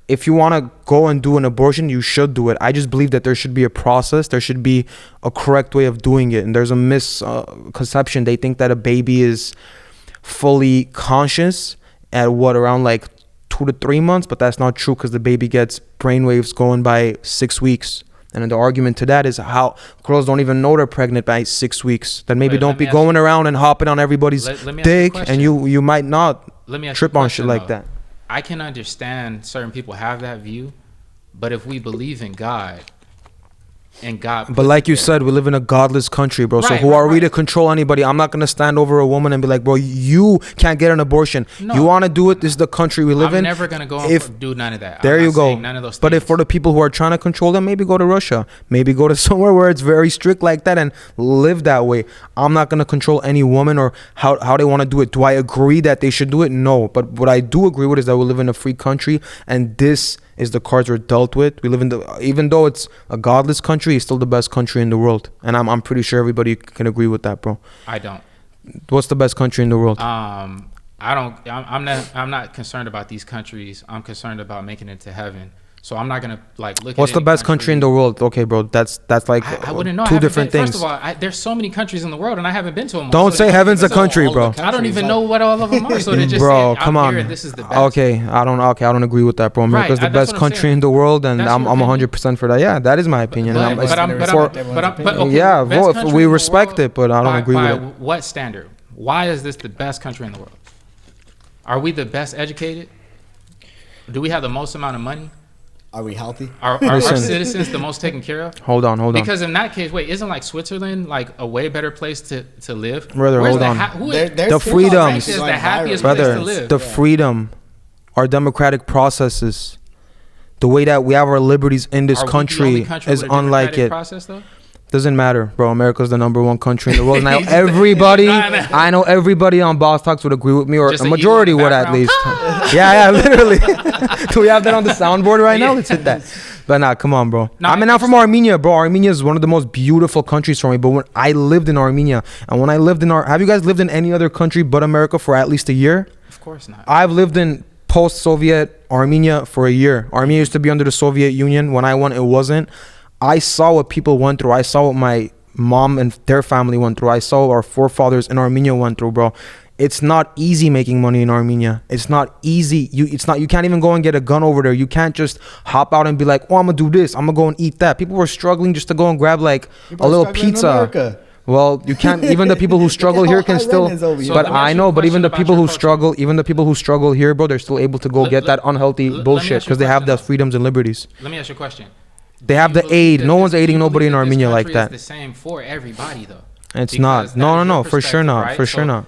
If you want to go and do an abortion, you should do it. I just believe that there should be a process. There should be a correct way of doing it. And there's a misconception. They think that a baby is fully conscious at around like 2 to 3 months, but that's not true because the baby gets brainwaves going by 6 weeks. And then the argument to that is how girls don't even know they're pregnant by 6 weeks. Then maybe don't be going around and hopping on everybody's dick, and you might not trip on shit like that. I can understand certain people have that view, but if we believe in God, but like you said, we live in a godless country, bro. So who are we to control anybody? I'm not gonna stand over a woman and be like, bro, you can't get an abortion. No. You want to do it? This is the country we live in. I'm never gonna go and do none of that. There you go. None of those things. But if for the people who are trying to control them, maybe go to Russia, maybe go to somewhere where it's very strict like that and live that way. I'm not gonna control any woman or how they want to do it. Do I agree that they should do it? No. But what I do agree with is that we live in a free country, and this is the cards we're dealt with. We live in even though it's a godless country, it's still the best country in the world, and I'm pretty sure everybody can agree with that, bro. I don't. What's the best country in the world? I'm not concerned about these countries. I'm concerned about making it to heaven. So I'm not gonna look. What's the best country in the world? Okay, bro, that's like I wouldn't know. Two different things. First of all, there's so many countries in the world, and I haven't been to them all. Don't say heaven's a country, bro. I don't even know what all of them are. So they just bro, come on. This is the best. Okay, I don't agree with that, bro. America's the best country in the world, and I'm 100% for that. Yeah, that is my opinion. But we respect it, but I don't agree with it. What standard? Why is this the best country in the world? Are we the best educated? Do we have the most amount of money? Are we healthy? Are our citizens the most taken care of? Hold on. Because in that case, isn't Switzerland a way better place to live? Brother, hold on. The freedoms, is the happiest place to live. The freedom, our democratic processes, the way that we have our liberties in this country is unlike it. Process, though? Doesn't matter, bro. America's the #1 country in the world. And I know everybody on Boss Talks would agree with me, or a majority would at least. Yeah, literally. Do we have that on the soundboard right now? Let's hit that. But nah, come on, bro. I'm from Armenia, bro. Armenia is one of the most beautiful countries for me. But when I lived in Armenia, and when I lived in have you guys lived in any other country but America for at least a year? Of course not. I've lived in post-Soviet Armenia for a year. Armenia used to be under the Soviet Union. When I went, it wasn't. I saw what people went through. I saw what my mom and their family went through. I saw what our forefathers in Armenia went through, bro. It's not easy making money in Armenia. It's not easy. You can't even go and get a gun over there. You can't just hop out and be like, oh, I'm gonna do this. I'm gonna go and eat that. People were struggling just to go and grab a little pizza. Well, you can't. Even the people who struggle here can still. But I know. But even the people who struggle here, bro, they're still able to go get that unhealthy bullshit because they have the freedoms and liberties. Let me ask you a question. They have the aid. No one's aiding nobody in Armenia like that. It's the same for everybody, though. It's not. No. For sure not. Right? For sure not.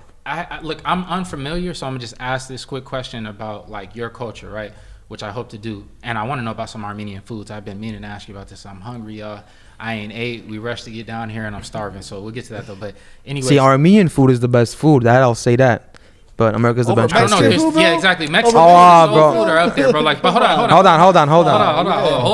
Look, I'm unfamiliar, so I'm gonna just ask this quick question about like your culture, right? Which I hope to do, and I want to know about some Armenian foods. I've been meaning to ask you about this. I'm hungry, y'all. I ain't ate. We rushed to get down here, and I'm starving. So we'll get to that though. But anyway, see, Armenian food is the best food. That I'll say that. But America's the best. I don't know. Yeah, exactly. Mexican bro. food are up there, bro. Like, but hold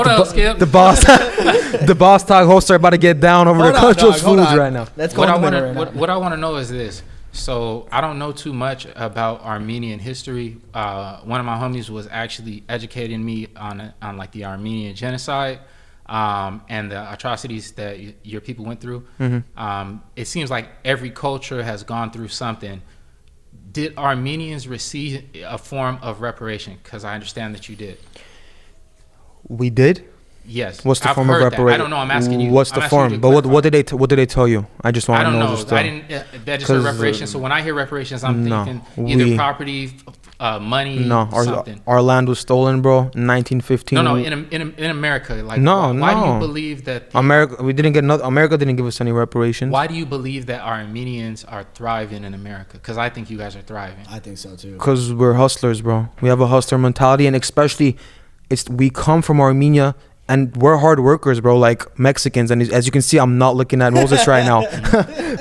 on, Skip. The boss talk hosts are about to get down over the culture's foods right now. Let's go. What I want to know is this. So I don't know too much about Armenian history. One of my homies was actually educating me on like the Armenian Genocide and the atrocities that your people went through. Mm-hmm. It seems like every culture has gone through something. Did Armenians receive a form of reparation? Because I understand that you did. We did. Yes. What's the form of reparation? I don't know. I'm asking you. What's the form? But what did they tell you? I just want to know. I don't know. I didn't. That just heard reparations. So when I hear reparations, I'm thinking either property, money, something. Our land was stolen, bro. In 1915. No. In America, like why do you believe that America didn't give us any reparations? Why do you believe that Armenians are thriving in America? Because I think you guys are thriving. I think so too. Because we're hustlers, bro. We have a hustler mentality, and especially we come from Armenia. And we're hard workers, bro, like Mexicans. And as you can see, I'm not looking at Moses right now.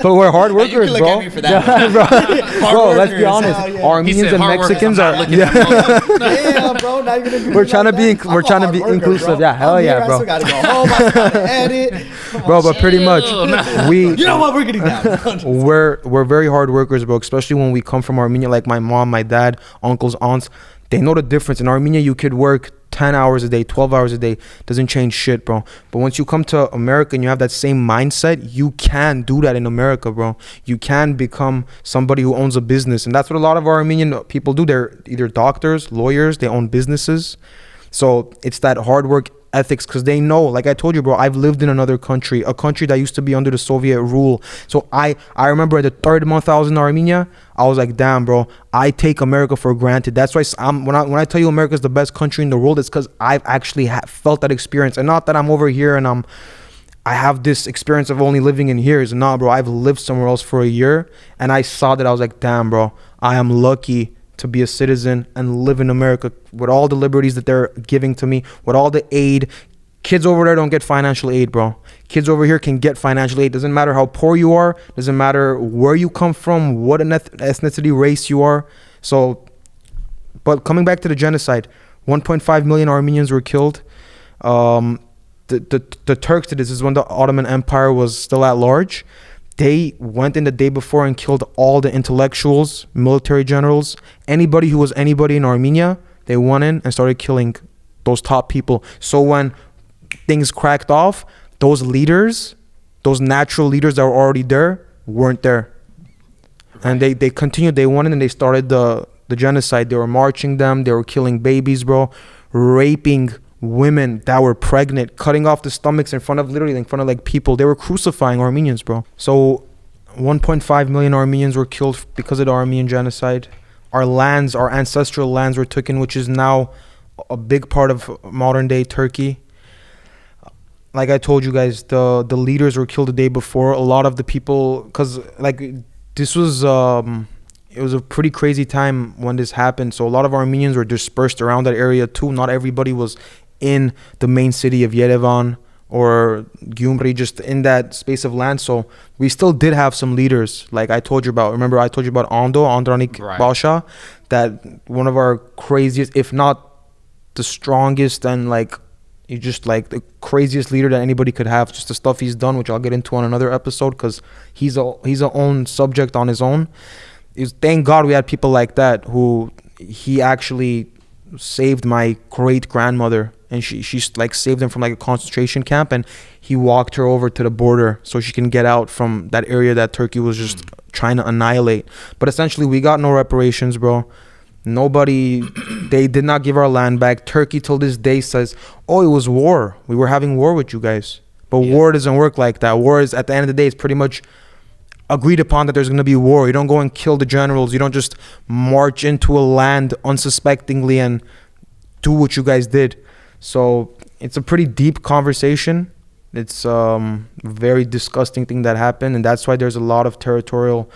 But we're hard workers, you can look bro. At me for that. Bro, let's be honest. Armenians and Mexicans are. Yeah, bro. Not even we're trying to be inclusive. Bro. Yeah, hell yeah, bro. I still gotta go home. I gotta edit. Bro, but pretty much you know what? We're getting down. we're very hard workers, bro. Especially when we come from Armenia, like my mom, my dad, uncles, aunts. They know the difference. In Armenia, you could work 10 hours a day, 12 hours a day. Doesn't change shit, bro. But once you come to America and you have that same mindset, you can do that in America, bro. You can become somebody who owns a business. And that's what a lot of our Armenian people do. They're either doctors, lawyers, they own businesses. So it's that hard work ethics, because they know, like I told you, bro, I've lived in another country, a country that used to be under the Soviet rule. So I remember the third month I was in Armenia, I was like, damn, bro, I take America for granted. That's why when I tell you America's the best country in the world, it's because I've actually felt that experience. And not that I'm over here and I have this experience of only living in here. It's not, bro, I've lived somewhere else for a year, and I saw that. I was like, damn, bro, I am lucky to be a citizen and live in America with all the liberties that they're giving to me, with all the aid. Kids over there don't get financial aid, bro. Kids over here can get financial aid. Doesn't matter how poor you are. Doesn't matter where you come from, what ethnicity, race you are. So, but coming back to the genocide, 1.5 million Armenians were killed. The Turks did this. This is when the Ottoman Empire was still at large. They went in the day before and killed all the intellectuals, military generals, anybody who was anybody in Armenia. They went in and started killing those top people. So when things cracked off, those leaders, those natural leaders that were already there, weren't there. And they continued. They went in and they started the genocide. They were marching them. They were killing babies, bro, raping women that were pregnant, cutting off the stomachs in front of like people. They were crucifying Armenians, bro. So 1.5 million Armenians were killed because of the Armenian genocide. Our lands, our ancestral lands were taken, which is now a big part of modern day Turkey. Like I told you guys, the leaders were killed the day before. A lot of the people, because like this was it was a pretty crazy time when this happened. So a lot of Armenians were dispersed around that area too. Not everybody was in the main city of Yerevan or Gyumri, just in that space of land. So we still did have some leaders, like I told you about. Remember I told you about Andranik Basha, that one of our craziest, if not the strongest, and like just like the craziest leader that anybody could have. Just the stuff he's done, which I'll get into on another episode, because he's a own subject on his own. Thank God we had people like that, who he actually saved my great grandmother, and she like saved him from like a concentration camp, and he walked her over to the border so she can get out from that area that Turkey was just trying to annihilate. But essentially we got no reparations, bro. Nobody, they did not give our land back. Turkey till this day says, oh, it was war, we were having war with you guys. But war doesn't work like that. War is, at the end of the day, it's pretty much agreed upon that there's going to be war. You don't go and kill the generals. You don't just march into a land unsuspectingly and do what you guys did. So it's a pretty deep conversation. It's very disgusting thing that happened, and that's why there's a lot of territorial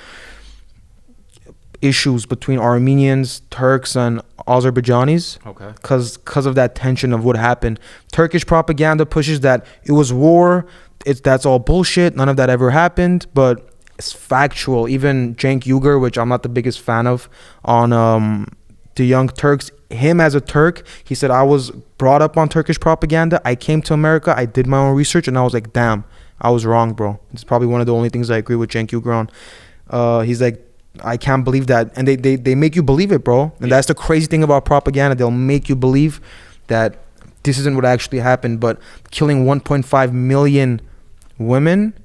issues between Armenians, Turks, and Azerbaijanis. Okay. Because of that tension of what happened. Turkish propaganda pushes that it was war. That's all bullshit. None of that ever happened, but it's factual. Even Cenk Uygur, which I'm not the biggest fan of, on the Young Turks, him as a Turk, he said, I was brought up on Turkish propaganda. I came to America, I did my own research, and I was like, damn, I was wrong, bro. It's probably one of the only things I agree with Cenk Uygur on. He's like, I can't believe that. And they make you believe it, bro. And that's the crazy thing about propaganda. They'll make you believe that this isn't what actually happened. But killing 1.5 million women,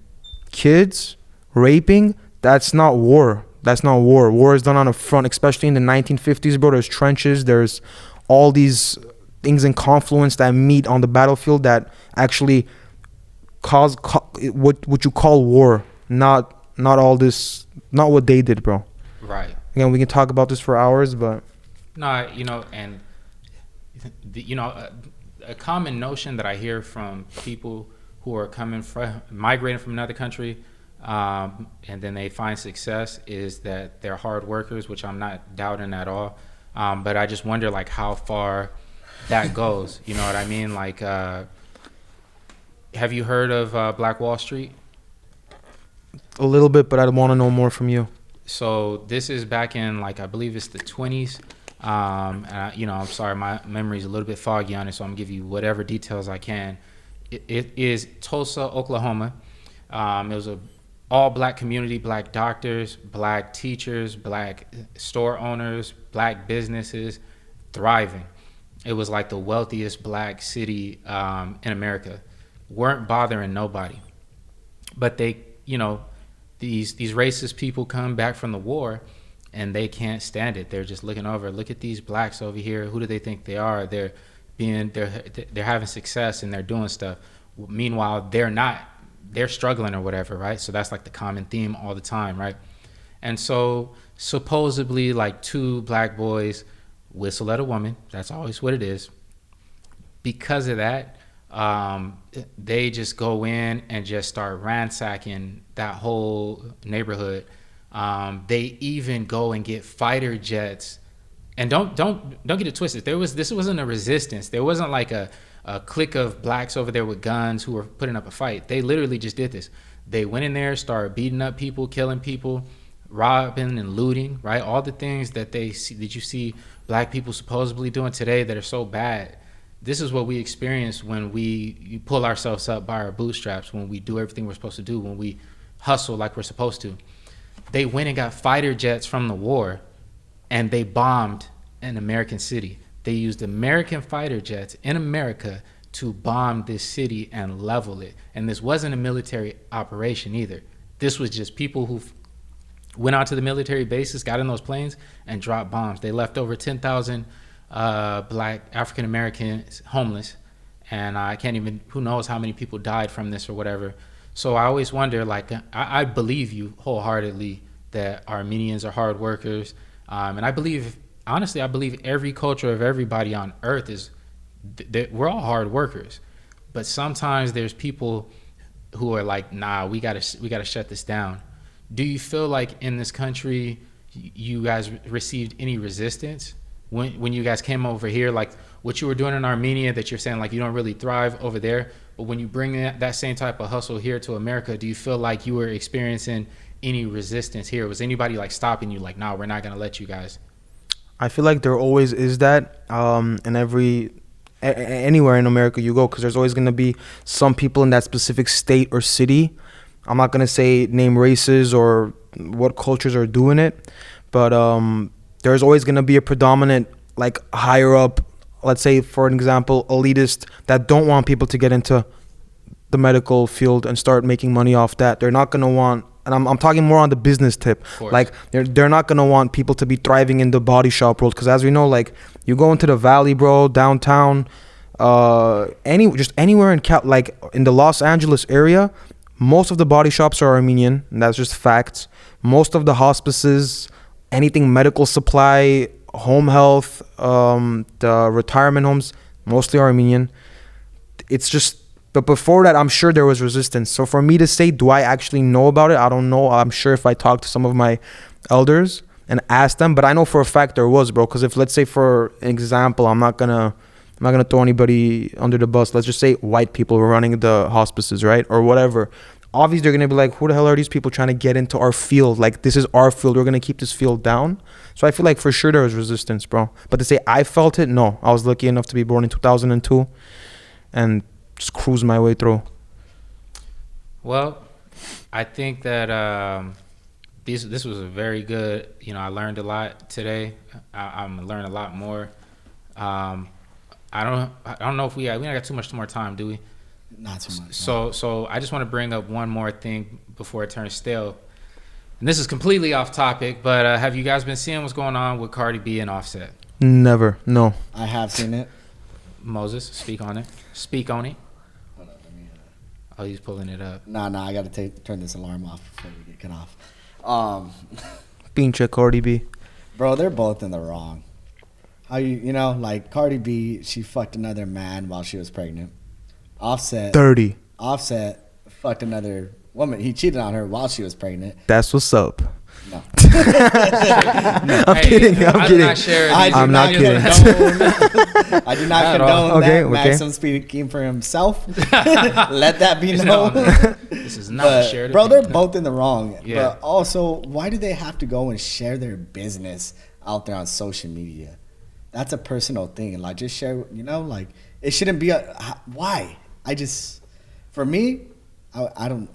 kids, raping, that's not war. That's not war. War is done on a front, especially in the 1950s, bro. There's trenches. There's all these things in confluence that meet on the battlefield that actually cause what you call war. Not all this, not what they did, bro. Right. Again, we can talk about this for hours, but no, and a common notion that I hear from people who are migrating from another country, and then they find success, is that they're hard workers, which I'm not doubting at all. But I just wonder, like, how far that goes. You know what I mean? Like, have you heard of Black Wallstreet? a little bit, but I want to know more from you. So this is back in, like, I believe it's the 20s. And I'm sorry, my memory's a little bit foggy on it, so I'm gonna give you whatever details I can. It is Tulsa, Oklahoma. It was a all black community, black doctors, black teachers, black store owners, black businesses thriving. It was like the wealthiest black city in America. Weren't bothering nobody. But they, these racist people come back from the war and they can't stand it. They're just looking over. Look at these blacks over here. Who do they think they are? They're having success and they're doing stuff. Meanwhile, they're not. They're struggling or whatever, right? So that's like the common theme all the time, right? And so supposedly, like, two black boys whistle at a woman. That's always what it is. Because of that, they just go in and just start ransacking that whole neighborhood. They even go and get fighter jets. And don't get it twisted. This wasn't a resistance. There wasn't like a clique of blacks over there with guns who were putting up a fight. They literally just did this. They went in there, started beating up people, killing people, robbing and looting, right? All the things that you see black people supposedly doing today that are so bad. This is what we experience when we pull ourselves up by our bootstraps, when we do everything we're supposed to do, when we hustle like we're supposed to. They went and got fighter jets from the war, and they bombed an American city. They used American fighter jets in America to bomb this city and level it. And this wasn't a military operation either. This was just people who went out to the military bases, got in those planes, and dropped bombs. They left over 10,000 black African Americans homeless. And who knows how many people died from this or whatever. So I always wonder, like, I believe you wholeheartedly that Armenians are hard workers. And I believe every culture of everybody on earth we're all hard workers. But sometimes there's people who are like, nah, we gotta shut this down. Do you feel like in this country you guys received any resistance when you guys came over here, like what you were doing in Armenia, that you're saying like you don't really thrive over there, but when you bring that same type of hustle here to America, do you feel like you were experiencing any resistance here? Was anybody like stopping you, like, nah, we're not gonna let you guys? I feel like there always is that in anywhere in America you go, because there's always going to be some people in that specific state or city. I'm not going to say name races or what cultures are doing it, but there's always going to be a predominant, like, higher up, let's say, for an example, elitist that don't want people to get into the medical field and start making money off that. They're not going to want, and I'm talking more on the business tip. Like, they're not going to want people to be thriving in the body shop world. Because as we know, like, you go into the valley, bro, downtown, anywhere in like in the Los Angeles area, most of the body shops are Armenian. And that's just facts. Most of the hospices, anything medical supply, home health, the retirement homes, mostly Armenian. it's just. But before that, I'm sure there was resistance. So for me to say, do I actually know about it? I don't know. I'm sure if I talk to some of my elders and ask them, but I know for a fact there was, bro. Because if, let's say, for example, I'm not gonna throw anybody under the bus. Let's just say white people were running the hospices, right, or whatever. Obviously, they're gonna be like, who the hell are these people trying to get into our field? Like, this is our field. We're gonna keep this field down. So I feel like for sure there was resistance, bro. But to say I felt it, no. I was lucky enough to be born in 2002, and just cruise my way through. Well, I think that this was a very good. I learned a lot today. I'm learning a lot more. I don't know if we don't got too much more time, do we? Not too much. So I just want to bring up one more thing before it turns stale. And this is completely off topic, but have you guys been seeing what's going on with Cardi B and Offset? Never. No. I have seen it. Moses, speak on it. Speak on it. Hold on, let me, Oh, he's pulling it up. Nah, I gotta turn this alarm off before we get cut off. Pinche Cardi B. Bro, they're both in the wrong. How like Cardi B, she fucked another man while she was pregnant. Offset fucked another woman. He cheated on her while she was pregnant. That's what's up. No. I'm kidding. I'm not kidding. I do not condone that. Maxim speaking for himself. Let that be known. This is not shared. Bro, they're both in the wrong. Yeah. But also, why do they have to go and share their business out there on social media? That's a personal thing. Like, just share, like, it shouldn't be why? For me, I don't.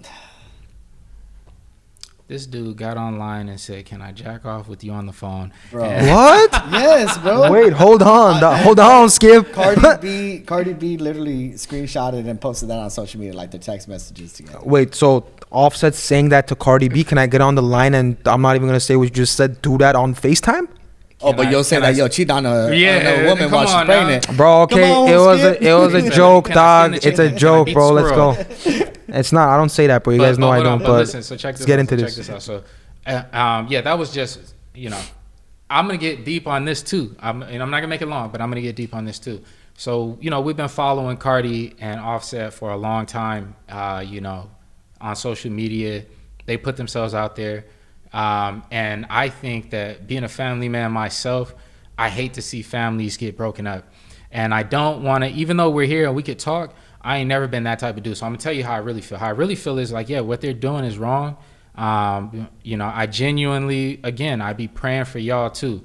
This dude got online and said, "Can I jack off with you on the phone?" Bro. What? Yes, bro. Wait, hold on, Skip. Cardi B literally screenshotted and posted that on social media, like the text messages together. Wait, so Offset's saying that to Cardi B? Can I get on the line and I'm not even gonna say what you just said? Do that on FaceTime? You'll say that cheat on a woman while she's pregnant, bro. Okay, it was a joke, dog. It's a joke, bro. Let's go. It's not. I don't say that, bro. You guys know I don't. But listen, so check this. Check this out. So, that was just I'm gonna get deep on this too. I'm not gonna make it long, but I'm gonna get deep on this too. So we've been following Cardi and Offset for a long time. On social media, they put themselves out there. And I think that being a family man myself, I hate to see families get broken up. And I don't want to, even though we're here and we could talk, I ain't never been that type of dude. So I'm going to tell you how I really feel. How I really feel is like, what they're doing is wrong. I genuinely, again, I be praying for y'all too.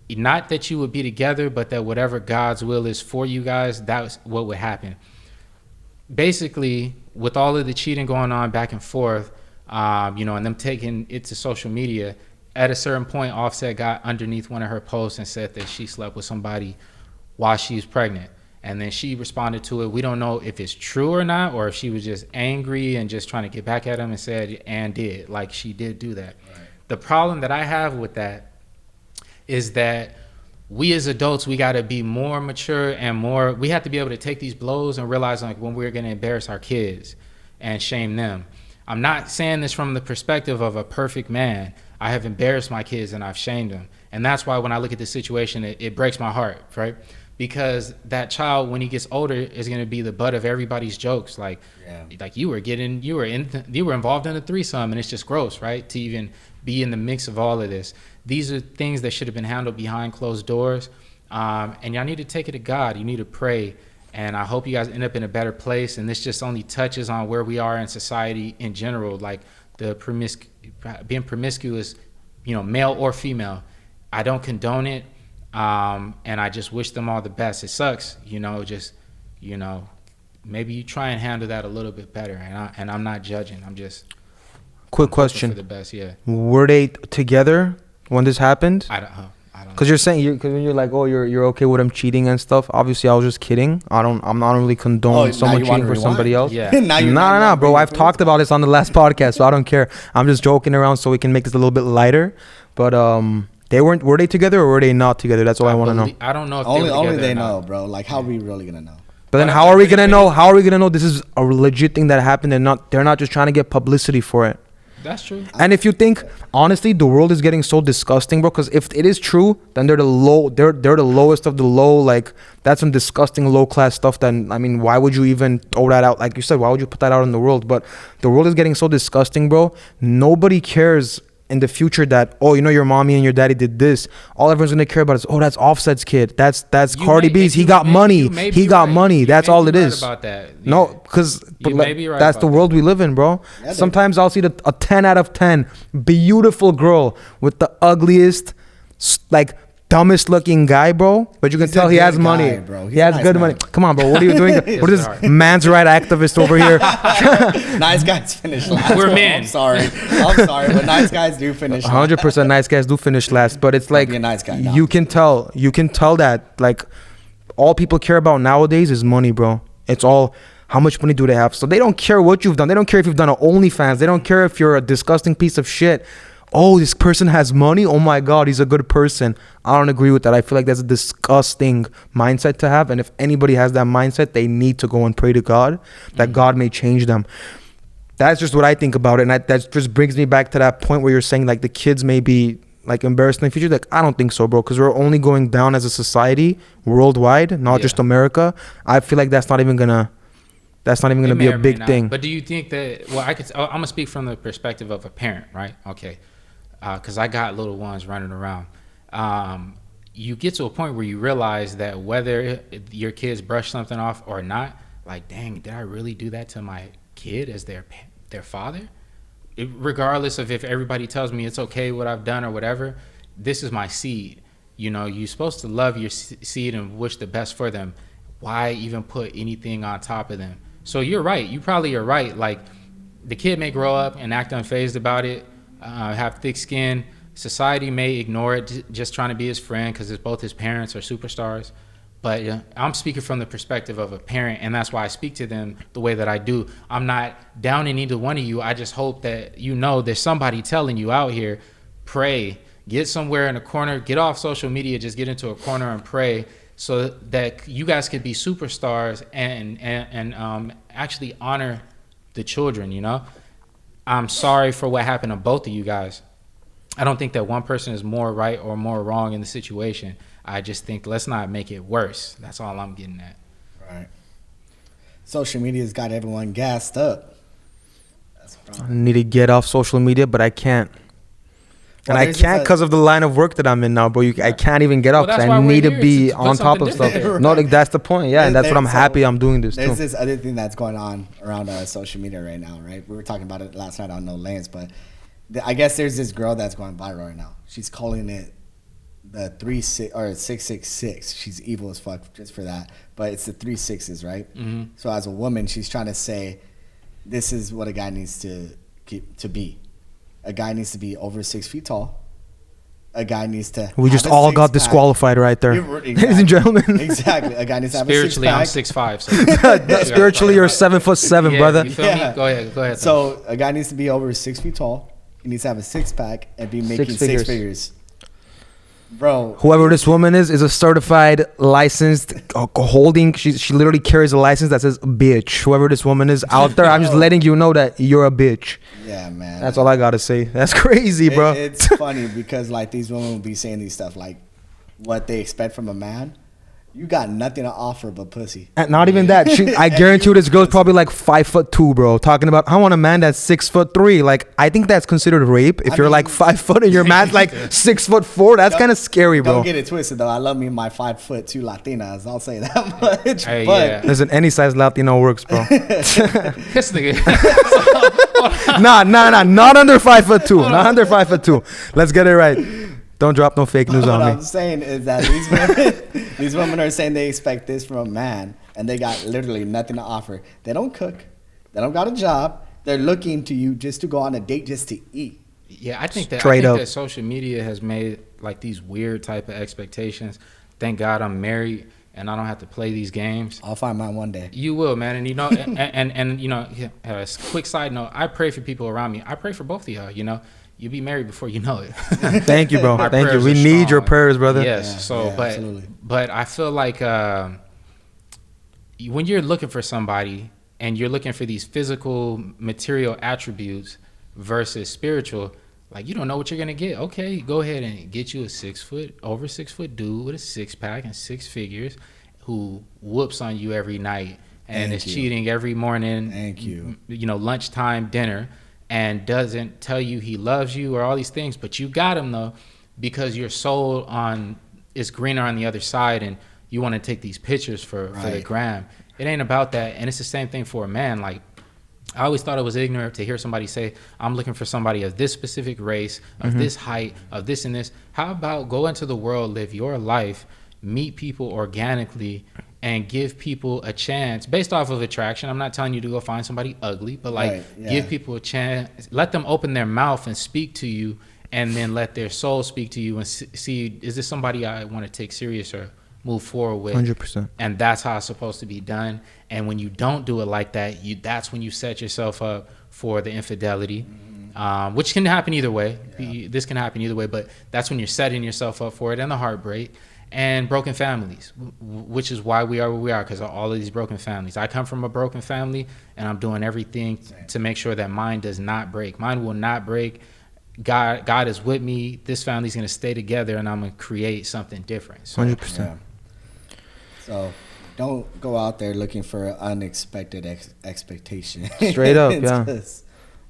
Not that you would be together, but that whatever God's will is for you guys, that's what would happen. Basically, with all of the cheating going on back and forth, and them taking it to social media, at a certain point, Offset got underneath one of her posts and said that she slept with somebody while she was pregnant. And then she responded to it. We don't know if it's true or not, or if she was just angry and just trying to get back at him and said, and did. Like, she did do that. Right. The problem that I have with that is that we as adults, we got to be more mature and we have to be able to take these blows and realize, like, when we're going to embarrass our kids and shame them. I'm not saying this from the perspective of a perfect man. I have embarrassed my kids and I've shamed them. And that's why when I look at this situation, it breaks my heart, right? Because that child, when he gets older, is going to be the butt of everybody's jokes. Like you were involved in a threesome, and it's just gross, right? To even be in the mix of all of this. These are things that should have been handled behind closed doors. And y'all need to take it to God. You need to pray. And I hope you guys end up in a better place. And this just only touches on where we are in society in general, like being promiscuous, male or female. I don't condone it. And I just wish them all the best. It sucks, maybe you try and handle that a little bit better. And I'm not judging. I'm just quick question. For the best, yeah. Were they together when this happened? I don't Because you're saying when you're like, oh, you're okay with him cheating and stuff. Obviously, I was just kidding. I'm not really condoning someone cheating for somebody else. Yeah. No, bro. I've talked about this on the last podcast, so I don't care. I'm just joking around so we can make this a little bit lighter. But were they together or were they not together? That's all I want to know. I don't know if only they know, bro. Like, how are we really gonna know? But then how are we gonna know? How are we gonna know this is a legit thing that happened? They're not just trying to get publicity for it. That's true. And if you think honestly, the world is getting so disgusting, bro. Because if it is true, then they're the lowest of the low. Like that's some disgusting low class stuff. Then I mean, why would you even throw that out? Like you said, why would you put that out in the world? But the world is getting so disgusting, bro. Nobody cares in the future that, oh, you know, your mommy and your daddy did this. All everyone's gonna care about is, oh, that's Offset's kid. That's Cardi B's. He got money. He got money. That's all it is. About that. Yeah. No, because that's the world we live in, bro. Yeah, sometimes I'll see a 10 out of 10 beautiful girl with the ugliest, like dumbest looking guy, bro. But you can tell he has money. Bro. He has good money. Come on, bro. What are you doing? What is this man's right activist over here? Nice guys finish last. We're men. I'm sorry, but nice guys do finish last. 100% nice guys do finish last. But it's like, be a nice guy. You can tell that like all people care about nowadays is money, bro. It's all how much money do they have. So they don't care what you've done. They don't care if you've done an OnlyFans. They don't care if you're a disgusting piece of shit. Oh, this person has money. Oh my God, he's a good person. I don't agree with that. I feel like that's a disgusting mindset to have. And if anybody has that mindset, they need to go and pray to God that God may change them. That's just what I think about it. And that just brings me back to that point where you're saying like the kids may be like embarrassed in the future. Like, I don't think so, bro. Because we're only going down as a society worldwide, not just America. I feel like that's not even gonna be a big thing. But do you think that, well, I'm gonna speak from the perspective of a parent, right? Okay. Because I got little ones running around. You get to a point where you realize that whether your kids brush something off or not, like, dang, did I really do that to my kid as their father? Regardless of if everybody tells me it's okay what I've done or whatever, this is my seed. You know, you're supposed to love your seed and wish the best for them. Why even put anything on top of them? So you're right. You probably are right. Like, the kid may grow up and act unfazed about it. Have thick skin. Society may ignore it, just trying to be his friend because both his parents are superstars. But I'm speaking from the perspective of a parent, and that's why I speak to them the way that I do. I'm not downing either one of you. I just hope that you know there's somebody telling you out here, pray, get somewhere in a corner, get off social media, just get into a corner and pray so that you guys could be superstars and actually honor the children, you know? I'm sorry for what happened to both of you guys. I don't think that one person is more right or more wrong in the situation. I just think let's not make it worse. That's all I'm getting at. Right. Social media's got everyone gassed up. That's I need to get off social media, but I can't. And I can't because of the line of work that I'm in now, bro. I can't even get off because I need to be on top of stuff. Right. No, like, that's the point. Yeah, and that's what I'm happy I'm doing this too. There's this other thing that's going on around social media right now, right? We were talking about it last night on No Lanes, but I guess there's this girl that's going viral right now. She's calling it the 666. She's evil as fuck just for that. But it's the 3 6s, right? Mm-hmm. So as a woman, she's trying to say this is what a guy needs to be. A guy needs to be over 6 feet tall. A guy needs to. We just all got disqualified right there, exactly. Ladies and gentlemen. Exactly. A guy needs to have spiritually, a 6 I'm 6'5". So spiritually, you're 7'7", brother. You feel me? Go ahead. So a guy needs to be over 6 feet tall. He needs to have a 6-pack and be making 6 figures. Bro, whoever this woman is a certified, licensed, holding. She literally carries a license that says bitch. Whoever this woman is out there, I'm just letting you know that you're a bitch. Yeah, man. That's all I gotta say. That's crazy, bro. It's funny because like these women will be saying these stuff like what they expect from a man. You got nothing to offer but pussy. And not even that. I guarantee you this girl's probably like 5'2", bro. Talking about, I want a man that's 6'3". Like, I think that's considered rape. If you're like 5 foot and your man's like 6'4", that's kind of scary, bro. Don't get it twisted though. I love me my 5'2" Latinas. I'll say that much. Hey, but yeah. Listen, any size Latino works, bro. This nigga. Nah, not under 5'2". Not under 5'2". Let's get it right. Don't drop no fake news on me. What I'm saying is that these women are saying they expect this from a man, and they got literally nothing to offer. They don't cook. They don't got a job. They're looking to you just to go on a date just to eat. Yeah, I think that social media has made like these weird type of expectations. Thank God I'm married and I don't have to play these games. I'll find mine one day. You will, man. And you know, and you know, a quick side note, I pray for people around me. I pray for both of y'all, you know. You'll be married before you know it. Thank you, bro. Thank you. We need your prayers, brother. Yes. But I feel like when you're looking for somebody and you're looking for these physical material attributes, versus spiritual, like you don't know what you're gonna get. Okay, go ahead and get you a over 6 foot dude with a 6-pack and 6 figures who whoops on you every night and is cheating every morning. Thank you. You know, lunchtime dinner, and doesn't tell you he loves you or all these things, but you got him though because your soul is greener on the other side, and you want to take these pictures for the gram. It ain't about that. And it's the same thing for a man. Like, I always thought it was ignorant to hear somebody say, I'm looking for somebody of this specific race, of this height, of this and this. How about go into the world, live your life, meet people organically, and give people a chance based off of attraction? I'm not telling you to go find somebody ugly, but like give people a chance, let them open their mouth and speak to you, and then let their soul speak to you and see, is this somebody I want to take serious or move forward with? 100%. And that's how it's supposed to be done. And when you don't do it like that, that's when you set yourself up for the infidelity, which can happen either way. This can happen either way, but that's when you're setting yourself up for it, and the heartbreak and broken families, which is why we are where we are, because of all of these broken families. I come from a broken family, and I'm doing everything to make sure that mine does not break. Mine will not break. God is with me. This family's going to stay together, and I'm going to create something different. So, 100%. Yeah. So don't go out there looking for unexpected expectation. Straight up, yeah.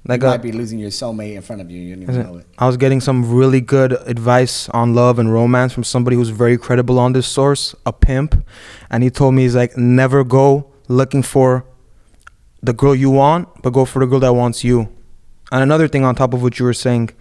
Like you might be losing your soulmate in front of you. You don't even know it. I was getting some really good advice on love and romance from somebody who's very credible on this source, a pimp. And he told me, he's like, never go looking for the girl you want, but go for the girl that wants you. And another thing on top of what you were saying,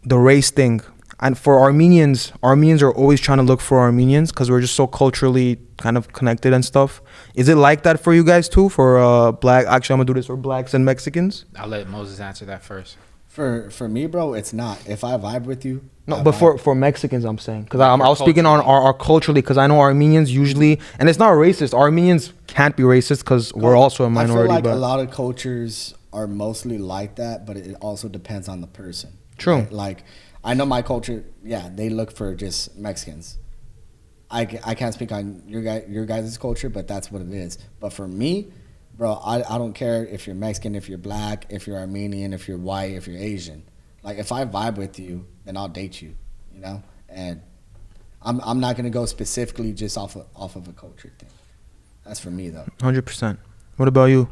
the race thing. And for Armenians are always trying to look for Armenians because we're just so culturally kind of connected and stuff. Is it like that for you guys too? For black, actually I'm gonna do this for blacks and Mexicans. I'll let Moses answer that first. For me, bro, it's not. If I vibe with you, no, but for Mexicans, I'm saying, because I was speaking on our culturally, because I know Armenians usually, and it's not racist. Armenians can't be racist because we're also a minority. I feel like but a lot of cultures are mostly like that, but it also depends on the person. True. Right? Like, I know my culture, they look for just Mexicans. I can't speak on your guys' culture, but that's what it is. But for me, bro, I don't care if you're Mexican, if you're black, if you're Armenian, if you're white, if you're Asian. Like, if I vibe with you, then I'll date you, you know? And I'm not gonna go specifically just off of a culture thing. That's for me, though. 100%. What about you?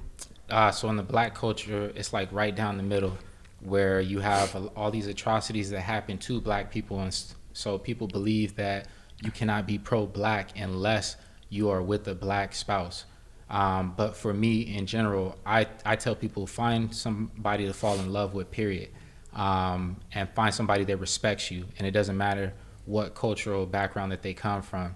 So in the black culture, it's like right down the middle, where you have all these atrocities that happen to black people, and so people believe that you cannot be pro-black unless you are with a black spouse. But for me, in general, I tell people, find somebody to fall in love with, period. And find somebody that respects you, and it doesn't matter what cultural background that they come from.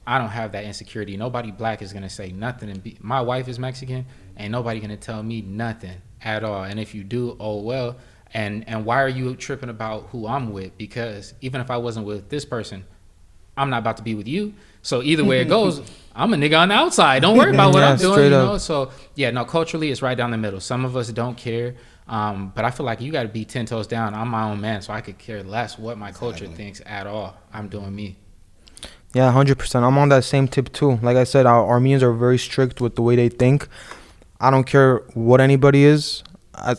I don't have that insecurity. Nobody black is gonna say nothing. And my wife is Mexican, ain't nobody gonna tell me nothing at all. And if you do, oh well. And why are you tripping about who I'm with? Because even if I wasn't with this person, I'm not about to be with you. So either way it goes, I'm a nigga on the outside. Don't worry about what I'm doing, you know? So yeah, no, culturally it's right down the middle. Some of us don't care. But I feel like you gotta be 10 toes down. I'm my own man, so I could care less what my culture thinks at all. I'm doing me. Yeah, 100%. I'm on that same tip too. Like I said, our Armenians are very strict with the way they think. I don't care what anybody is,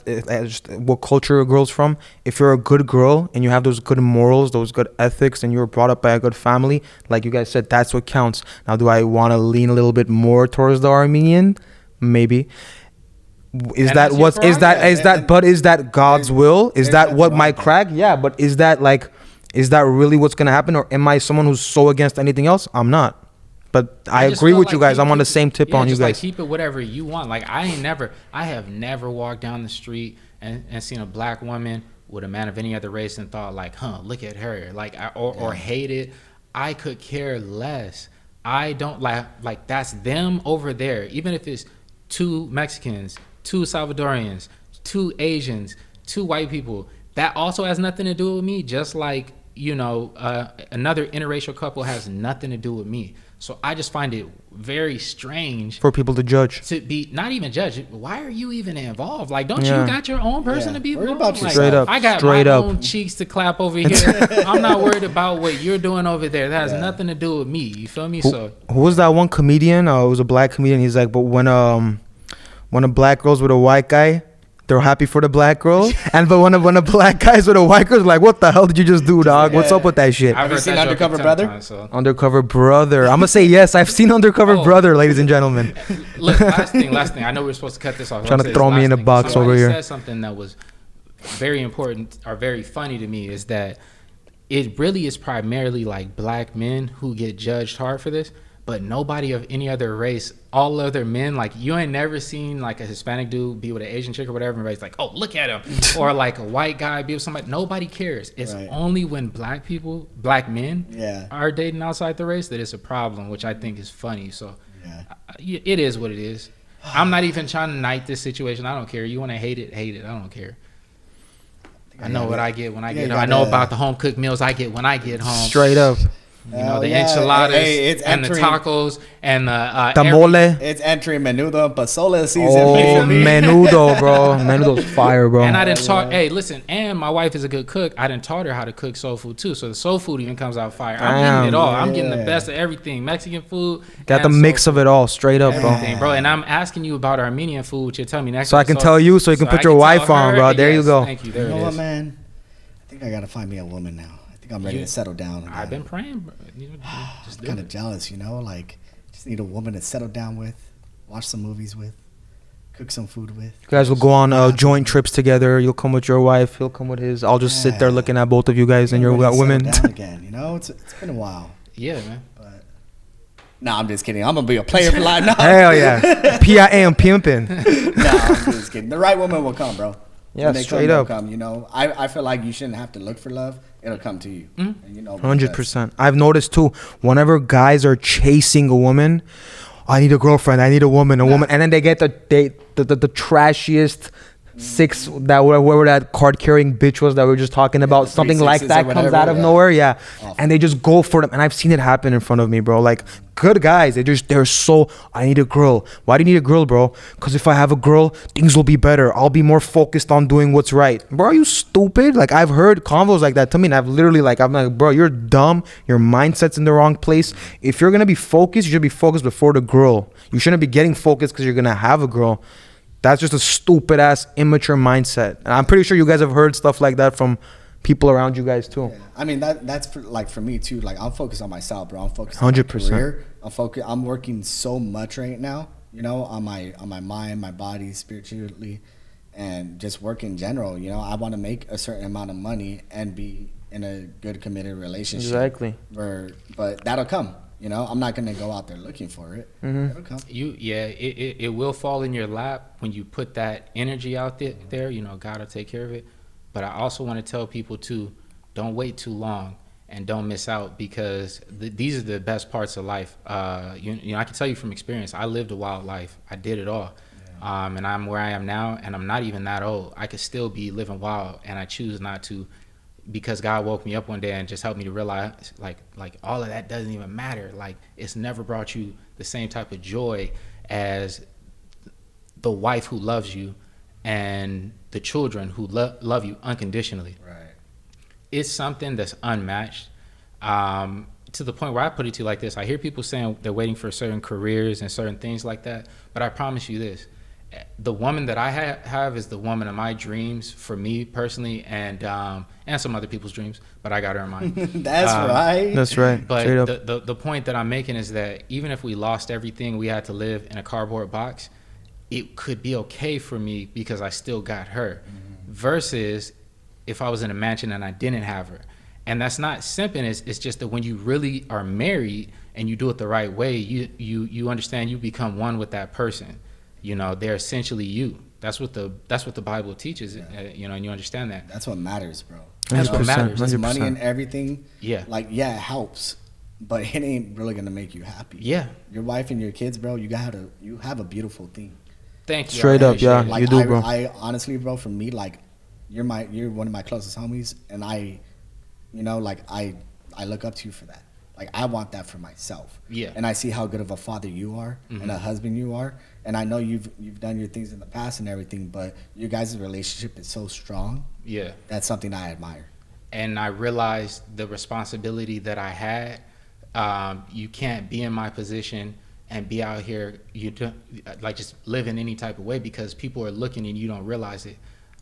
just what culture a girl's from. If you're a good girl and you have those good morals, those good ethics, and you were brought up by a good family, like you guys said, that's what counts. Now, do I want to lean a little bit more towards the Armenian? Maybe. Is that God's will? Is that what might crack? Yeah, but is that really what's gonna happen, or am I someone who's so against anything else? I'm not. But I agree with you guys. I'm on the same tip on you guys. Like, keep it whatever you want. Like, I have never walked down the street and seen a black woman with a man of any other race and thought like, look at her, like, or hate it. I could care less. I don't like that's them over there. Even if it's 2 Mexicans, 2 Salvadorians, 2 Asians, 2 white people, that also has nothing to do with me. Just like, you know, another interracial couple has nothing to do with me. So I just find it very strange for people to judge. To be not even judge. Why are you even involved? Like, don't you got your own person to be involved? Like, straight up. I got my own cheeks to clap over here. I'm not worried about what you're doing over there. That has nothing to do with me. You feel me? Who was that one comedian? It was a black comedian. He's like, but when a black girl's with a white guy, they're happy for the black girl. But when a black guy's with a white girl, like, what the hell did you just do, dog? What's up with that shit? I've you heard seen that joke Undercover 10 Brother? times, so. Undercover Brother. I'm gonna say yes. I've seen Undercover Brother, ladies and gentlemen. Look, last thing. I know we're supposed to cut this off. Trying to throw me in a box over here. Said something that was very important or very funny to me is that it really is primarily like black men who get judged hard for this. But nobody of any other race, all other men, like you ain't never seen like a Hispanic dude be with an Asian chick or whatever. Everybody's like, oh, look at him. Or like a white guy be with somebody. Nobody cares. It's only when black men are dating outside the race that it's a problem, which I think is funny. So it is what it is. I'm not even trying to knight this situation. I don't care. You want to hate it, hate it. I don't care. I know what I get when I get home. I know about the home cooked meals I get when I get home. Straight up. You know, the enchiladas and the tacos and the mole. It's entering menudo and pozole season. Oh, menudo, bro. Menudo's fire, bro. And I didn't taught. Hey, listen. And my wife is a good cook. I didn't taught her how to cook soul food too. So the soul food even comes out fire. I'm getting it all. I'm getting the best of everything. Mexican food. Got the mix of it all, straight up, bro. And I'm asking you about Armenian food, which you're telling me next. So I can tell you, so you can put your wife on, bro. There you go. Thank you. There you know it what, is. man? I think I gotta find me a woman now. I'm ready to settle down. I've been praying, bro. Just kind of jealous, you know. Like, just need a woman to settle down with, watch some movies with, cook some food with. You guys will go on joint trips together. You'll come with your wife. He'll come with his. I'll just sit there looking at both of you guys and your women. Down again, you know. It's been a while. Yeah, man. But I'm just kidding. I'm gonna be a player for life now. Hell yeah, PIM pimping. I'm just kidding. The right woman will come, bro. Yeah, straight up. Come, you know, I feel like you shouldn't have to look for love. It'll come to you. And, you know, 100%. I've noticed too, whenever guys are chasing a woman, I need a girlfriend, I need a woman, and then they get the trashiest six, that whoever that card carrying bitch was that we were just talking about, something like that comes out of nowhere, and they just go for them. And I've seen it happen in front of me, bro. Like, good guys, they're so, I need a girl. Why do you need a girl, bro? Because if I have a girl, things will be better. I'll be more focused on doing what's right. Bro, are you stupid? Like, I've heard convos like that to me, and I'm like, bro, you're dumb. Your mindset's in the wrong place. If you're gonna be focused, you should be focused before the girl. You shouldn't be getting focused because you're gonna have a girl. That's just a stupid ass immature mindset. And I'm pretty sure you guys have heard stuff like that from people around you guys too. Yeah. I mean, that's for me too. Like, I'm focused on myself, bro. I'm focused 100%. on my career. I'm working so much right now, you know, on my mind, my body, spiritually, and just work in general. You know, I want to make a certain amount of money and be in a good committed relationship. Exactly. But that'll come. You know, I'm not gonna go out there looking for it. It'll come. It will fall in your lap when you put that energy out there. You know, God will take care of it. But I also want to tell people too, don't wait too long and don't miss out, because these are the best parts of life. You know, I can tell you from experience. I lived a wild life. I did it all. And I'm where I am now, and I'm not even that old. I could still be living wild, and I choose not to, because God woke me up one day and just helped me to realize like all of that doesn't even matter. Like, it's never brought you the same type of joy as the wife who loves you and the children who love you unconditionally. Right. It's something that's unmatched, to the point where I put it to you like this. I hear people saying they're waiting for certain careers and certain things like that, but I promise you this. The woman that I have is the woman of my dreams, for me personally, and some other people's dreams, but I got her in mind. That's right. That's right. But the point that I'm making is that even if we lost everything, we had to live in a cardboard box, it could be okay for me because I still got her. Versus if I was in a mansion and I didn't have her. And that's not simping. It's just that when you really are married and you do it the right way, you understand, you become one with that person. You know, they're essentially you. That's what the Bible teaches. You know, and you understand that. That's what matters, bro. That's what matters. 100%. Money and everything. Yeah. Like, yeah, it helps, but it ain't really gonna make you happy. Yeah. Your wife and your kids, bro. You have a beautiful thing. Thank you. Straight up, yeah. Like, you do, bro. I honestly, bro, for me, like, you're one of my closest homies, and I look up to you for that. Like, I want that for myself. Yeah. And I see how good of a father you are and a husband you are. And I know you've done your things in the past and everything, but your guys' relationship is so strong. Yeah. That's something I admire. And I realized the responsibility that I had. You can't be in my position and be out here, like just living any type of way, because people are looking and you don't realize it.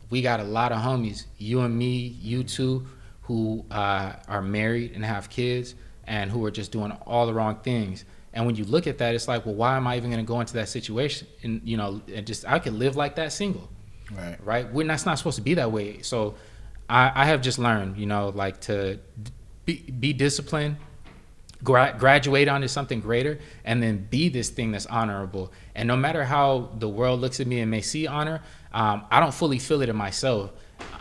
We got a lot of homies, you and me, you too, who are married and have kids and who are just doing all the wrong things. And when you look at that, it's like, well, why am I even going to go into that situation? And, you know, and just, I could live like that single. Right. That's not supposed to be that way. So I have just learned, you know, like to be disciplined, graduate onto something greater, and then be this thing that's honorable. And no matter how the world looks at me and may see honor, I don't fully feel it in myself.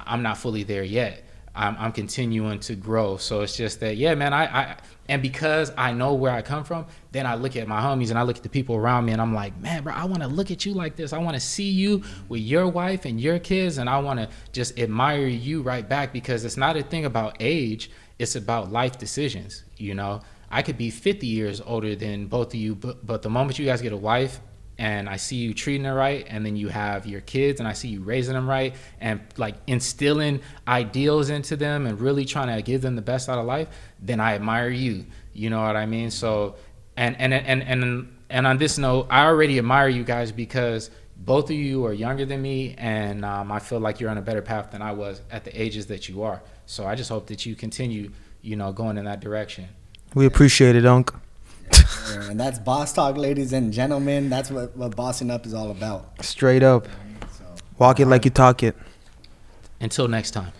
I'm not fully there yet. I'm continuing to grow. So it's just that, yeah, man, and because I know where I come from, then I look at my homies and I look at the people around me and I'm like, man, bro, I want to look at you like this. I want to see you with your wife and your kids, and I want to just admire you right back, because it's not a thing about age. It's about life decisions, you know? I could be 50 years older than both of you, but the moment you guys get a wife and I see you treating her right, and then you have your kids and I see you raising them right and like instilling ideals into them and really trying to give them the best out of life, then I admire you. You know what I mean? So, and on this note, I already admire you guys because both of you are younger than me, and I feel like you're on a better path than I was at the ages that you are. So I just hope that you continue, you know, going in that direction. We appreciate it, Unc. And that's boss talk, ladies and gentlemen. That's what bossing up is all about. Straight up. So, Walk it like you talk it. Until next time.